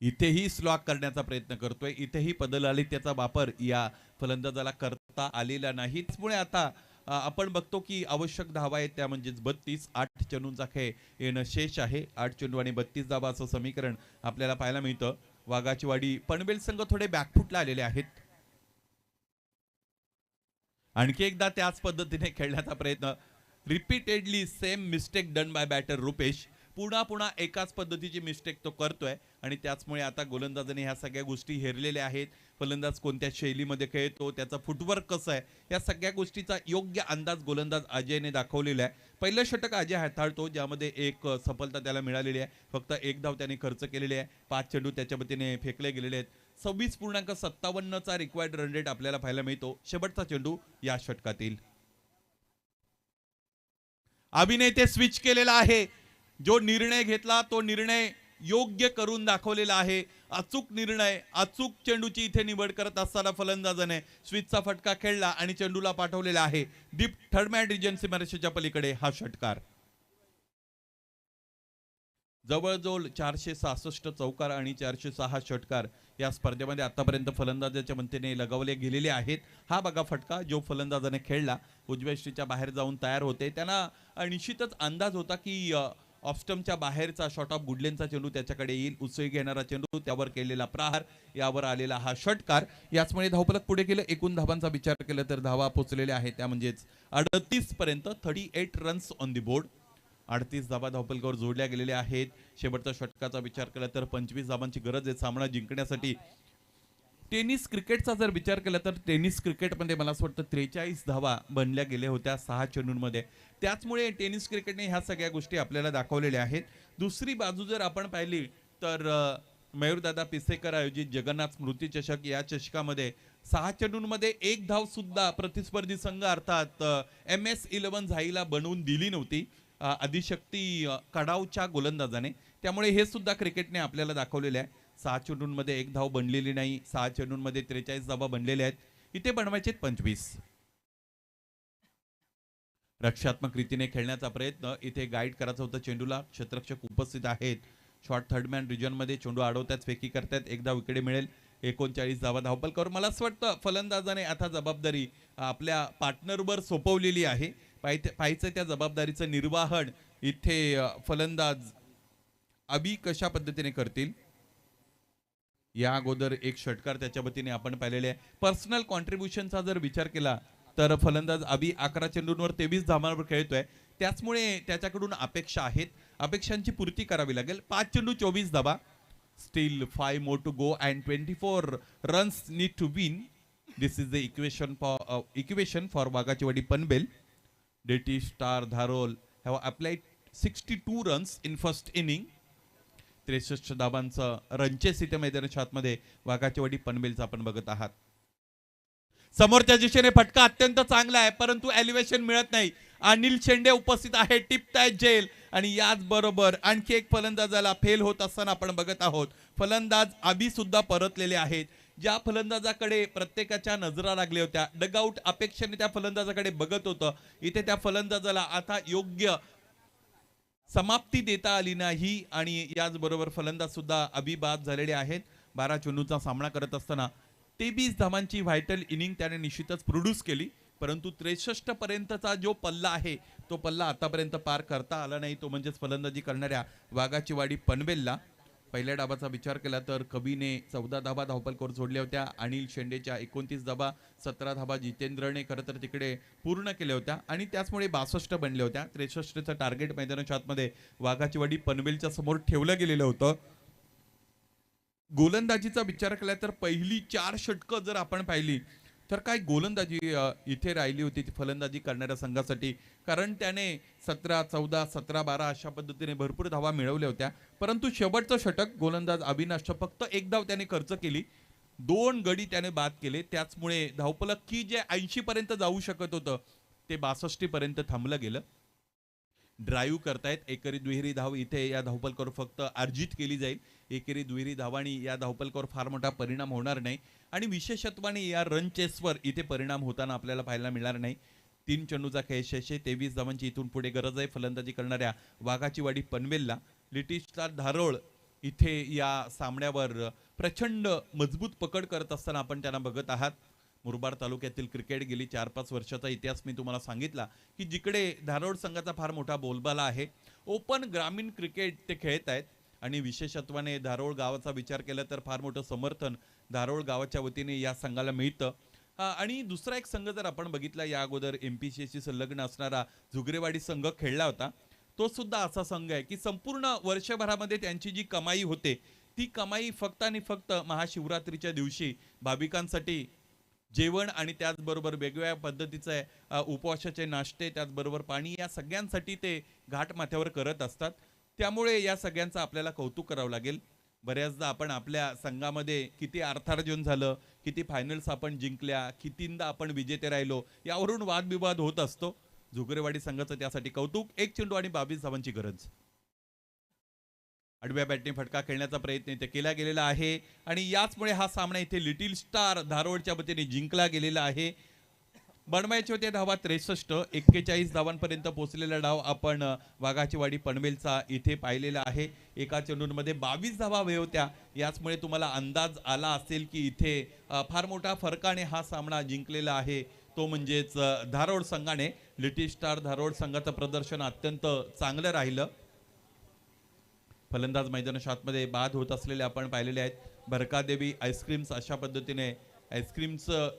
इथेही स्लॉक करण्याचा प्रयत्न करतोय, इथेही पदलाली त्याचा वापर या फलंदाजाला करता आलेला नाही. त्यामुळे आता आपण बघतो की आवश्यक धावा आहेत त्या म्हणजेच 32. 8 चेंडूंचा खेळ येणं शेष आहे. 8 चेंडू आणि 32 धावा असं समीकरण आपल्याला पाहायला मिळतं. वाघाची वाडी पनवेल संघ थोडे बॅकफुटला आलेले आहेत. आणखी एकदा त्याच पद्धतीने खेळण्याचा प्रयत्न. Repeatedly same mistake done by batter Rupesh. पुन्हा एकाच पद्धतीची मिस्टेक तो करतोय आणि त्याचमुळे आता गोलंदाजाने ह्या सगळ्या गोष्टी हेरलेल्या आहेत. फलंदाज कोणत्या शैलीमध्ये खेळतो, त्याचा फुटवर्क कसं आहे, या सगळ्या गोष्टीचा योग्य अंदाज गोलंदाज अजयने दाखवलेला आहे. पहिलं षटक अजय हाताळतो, ज्यामध्ये एक सफलता त्याला मिळालेली आहे. फक्त 1 धाव त्याने खर्च केलेली आहे. 5 चेंडू त्याच्या वतीने फेकले गेलेले आहेत. 26.57चा रिक्वायर्ड रन रेट आपल्याला पाहायला मिळतो. शेवटचा चेंडू या षटकातील. अभिनय ते स्विच केलेला आहे. जो निर्णय घेतला तो निर्णय योग्य करून दाखवलेला आहे. अचूक निर्णय, अचूक चेंडूची इथे निवड करत असताना फलंदाजाने स्विचचा फटका खेळला आणि चेंडूला पाठवलेला आहे डीप थर्डमॅन रिजन सीमारेषेच्या पलीकडे. हा षटकार जवळजवळ 466 चौकार आणि 406 षटकार या स्पर्धेमध्ये आतापर्यंत फलंदाजाच्या मते लगावले गेलेले आहेत. हा बघा फटका जो फलंदाजाने खेळला उजव्या यष्टीच्या बाहेर जाऊन तयार होते. त्यांना निश्चितच अंदाज होता की ऑफस्टमच्या बाहेरचा शॉट ऑफ गुडलेनचा चेंडू त्याच्याकडे येईल. उसळी घेणारा चेंडू, त्यावर केलेला प्रहार, यावर आलेला हा षटकार, याचमुळे धावफलक पुढे गेलं. एकूण धावांचा विचार केला तर धावा पोहोचलेल्या आहेत त्या म्हणजेच 38 पर्यंत. 38 रन्स ऑन दी बोर्ड. 38 धावा धावफलकावर जोडल्या गेलेल्या आहेत. शेवटचा षटकाचा विचार केला तर 25 धावांची गरज आहे सामना जिंकण्यासाठी. टेनिस क्रिकेटचा जर विचार केला तर टेनिस क्रिकेटमध्ये मला असं वाटतं 43 धावा बनल्या गेल्या होत्या 6 चेंडूंमध्ये. त्याचमुळे टेनिस क्रिकेटने ह्या सगळ्या गोष्टी आपल्याला दाखवलेल्या आहेत. दुसरी बाजू जर आपण पाहिली तर मयूरदादा पिसेकर आयोजित जगन्नाथ स्मृती चषक, या चषकामध्ये 6 चेंडूंमध्ये 1 धाव सुद्धा प्रतिस्पर्धी संघ अर्थात MS11 झाईला बनवून दिली नव्हती आदिशक्ती कडावच्या गोलंदाजाने. त्यामुळे हे सुद्धा क्रिकेटने आपल्याला दाखवलेले आहे. 6 चेंडूंमध्ये 1 धाव बनलेली नाही. 6 चेंडूंमध्ये 43 धावा बनलेल्या आहेत. इथे बनवायचे 25. रक्षात्मक रीतीने खेळण्याचा प्रयत्न, इथे गाईड करायचा होता चेंडूला. क्षेत्ररक्षक उपस्थित आहेत. शॉर्ट थर्डमॅन रिजनमध्ये चेंडू अडवतात, फेकी करतात. 1 धाव इकडे मिळेल. 39 धावा धावफलकावर. मला असं वाटतं फलंदाजाने आता जबाबदारी आपल्या पार्टनरवर सोपवलेली आहे. पाहायचं त्या जबाबदारीचं निर्वाहन इथे फलंदाज अबी कशा पद्धतीने करतील. या अगोदर एक षटकार त्याच्या वतीने आपण पाहिलेले आहे. पर्सनल कॉन्ट्रीब्युशनचा जर विचार केला तर फलंदाज अबी 11 चेंडूंवर 23 धावांवर खेळतोय. त्याचमुळे त्याच्याकडून अपेक्षा आहेत. अपेक्षांची पूर्ती करावी लागेल. 5 चेंडू 24 धावा. Still 5 more to go and 24 runs need to win. This is the equation for Waghachiwadi Panvel. डेटी star Dharol have applied 62 runs in first inning. 63 धावांचं रनचेस इथे मैदानाच्या आतमध्ये वाघाचीवाडी पनवेलचा आपण बघत आहात. समोरच्या दिशेने फटका अत्यंत चांगला आहे परंतु एलिव्हेशन मिळत नाही. अनिल शेंडे उपस्थित आहे, टिपतायत जेल. आणि याच बरोबर आणखी एक फलंदाजाला फेल होत असताना आपण बघत आहोत. फलंदाज अबी सुद्धा परतलेले आहेत. ज्या फलंदाजाकडे प्रत्येकाच्या नजरा लागल्या होत्या, डगआउट अपेक्षेने त्या फलंदाजाकडे बघत होतं, इथे त्या फलंदाजाला आता योग्य समाप्ती देता आली नाही. आणि याचबरोबर फलंदाज सुद्धा अबी बाद झालेले आहेत. 12 चेंडूचा सामना करत असताना 23 धावांची व्हायटल इनिंग त्याने निश्चितच प्रोड्यूस केली. परंतु 63 पर्यंतचा जो पल्ला आहे तो पल्ला आतापर्यंत पार करता आला नाही. तो म्हणजेच फलंदाजी करणाऱ्या वाघाचीवाडी पनवेलला. पहिल्या डावाचा विचार केला तर कबीने 14 धावा धावफलकावर जोडल्या होत्या. अनिल शेंडेच्या 29 धावा, 17 धावा जितेंद्रने खरं तर तिकडे पूर्ण केल्या होत्या आणि त्याचमुळे 62 बनल्या होत्या. 63चं टार्गेट मैदानाच्या आतमध्ये वाघाचीवाडी पनवेलच्या समोर ठेवलं गेलेलं होतं. गोलंदाजीचा विचार केला तर पहिली 4 षटकं जर आपण पाहिली तर काय गोलंदाजी इथे राहिली होती ती फलंदाजी करणाऱ्या संघासाठी. कारण त्याने 17, 14, 17, 12 अशा पद्धतीने भरपूर धावा मिळवल्या होत्या. परंतु शेवटचं षटक गोलंदाज अविनाशचं फक्त 1 धाव त्याने खर्च केली. 2 गडी त्याने बाद केले. त्याचमुळे धावफलक की जे 80 पर्यंत जाऊ शकत होतं ते 62 पर्यंत थांबलं गेलं. ड्राईव्ह करतायत. एकेरी दुहेरी धाव इथे या धावफलकावर फक्त अर्जित केली जाईल. एकेरी दुहेरी धावांनी या धावफलकावर फार मोठा परिणाम होणार नाही आणि विशेषत्वाने या रन चेसवर इथे परिणाम होताना आपल्याला पाहायला मिळणार नाही. 3 चेंडूचा खेळ शेष आहे. 23 धावांची इथून पुढे गरज आहे फलंदाजी करणाऱ्या वाघाचीवाडी पनवेलला. लिटिस्टार धारोळ इथे या सामन्यावर प्रचंड मजबूत पकड करत असताना आपण त्यांना बघत आहात. मुरबाड तालुक्यातील क्रिकेट गेली 4-5 वर्षाचा इतिहास मी तुम्हाला सांगितला की जिकडे धारोड संघाचा फार मोठा बोलबाला आहे. ओपन ग्रामीण क्रिकेट ते खेळत आहेत आणि विशेषत्वाने धारोळ गावाचा विचार केला तर फार मोठं समर्थन धारोळ गावाच्या वतीने या संघाला मिळतं. आणि दुसरा एक संघ जर आपण बघितला या अगोदर MPCशी संलग्न असणारा झुगरेवाडी संघ खेळला होता. तो सुद्धा असा संघ आहे की संपूर्ण वर्षभरामध्ये त्यांची जी कमाई होते ती कमाई फक्त आणि फक्त महाशिवरात्रीच्या दिवशी भाविकांसाठी जेवण आणि त्याचबरोबर वेगवेगळ्या पद्धतीचे उपवासाचे नाश्ते, त्याचबरोबर पाणी, या सगळ्यांसाठी ते घाट माथ्यावर करत असतात. त्यामुळे या सगळ्यांचं आपल्याला कौतुक करावं लागेल. बऱ्याचदा आपण आपल्या संघामध्ये किती अर्थार्जन झालं, किती फायनल्स आपण जिंकल्या, कितींदा आपण विजेते राहिलो यावरून वादविवाद होत असतो. झुगरेवाडी संघाचं त्यासाठी कौतुक. 1 चेंडू आणि 22 धावांची गरज. आडव्या बॅटने फटका खेळण्याचा प्रयत्न इथे केला गेलेला आहे आणि याचमुळे हा सामना इथे लिटिल स्टार धारोडच्या वतीने जिंकला गेलेला आहे. बनवायचे होते धावा 63, 41 धावांपर्यंत पोहोचलेला डाव आपण वाघाची वाडी पनवेलचा इथे पाहिलेला आहे. एका चेंडूंमध्ये 22 धावा हव्या होत्या. याचमुळे तुम्हाला अंदाज आला असेल की इथे फार मोठा फरकाने हा सामना जिंकलेला आहे. तो म्हणजेच धारोड संघाने. लिटिल स्टार धारोड संघाचं प्रदर्शन अत्यंत चांगलं राहिलं. फलंदाज मैदानाच्या आतमध्ये बाद होत असलेले आपण पाहिलेले आहेत. भरकादेवी आईस्क्रीम्स अशा पद्धतीने आईस्क्रीमचं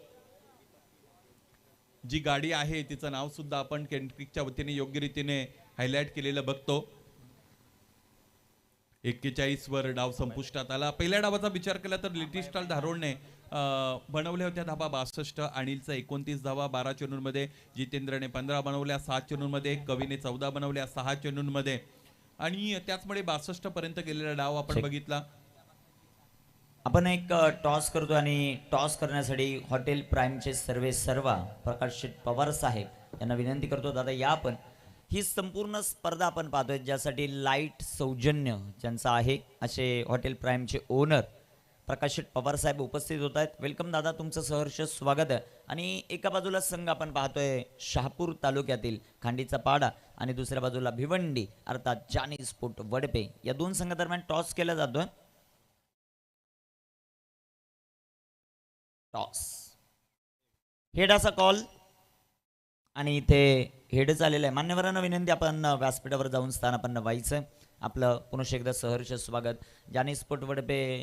जी गाडी आहे तिचं नाव सुद्धा आपण केंट्रिकच्या वतीने योग्य रीतीने हायलाइट केलेलं बघतो. 41 वर डाव संपुष्टात आला. पहिल्या डावाचा विचार केला तर लिटिल स्टार धारोडने बनवल्या होत्या धावा 62, अनिलचा 29 धावा 12 चेंडूंमध्ये, जितेंद्रने 15 बनवल्या 7 चेंडूंमध्ये, कवीने 14 बनवल्या 6 चेंडूंमध्ये आणि त्याचमुळे 62 पर्यंत गेलेला डाव आपण बघितला. आपण एक टॉस करतो आणि टॉस करण्यासाठी हॉटेल प्राईमचे सर्वा प्रकाश शेठ पवार साहेब यांना विनंती करतो, दादा या आपण. ही संपूर्ण स्पर्धा आपण पाहतोय ज्यासाठी लाईट सौजन्य ज्यांचं आहे असे हॉटेल प्राईमचे ओनर प्रकाश शेठ पवार साहेब उपस्थित होत आहेत. वेलकम दादा, तुमचं सहर्ष स्वागत आहे. आणि एका बाजूला संघ आपण पाहतोय शहापूर तालुक्यातील खांडीचा पाडा आणि दुसऱ्या बाजूला भिवंडी अर्थात जानी स्पोर्ट वडपे. या दोन संघादरम्यान टॉस केला जातोय. टॉस हेड असा कॉल आणि इथे हेडच आलेलं आहे. मान्यवरांना विनंती, आपण व्यासपीठावर जाऊन स्थान आपण व्हायचं. आपलं पुन्हा एकदा सहर्ष स्वागत. जानी स्पोर्ट वडपे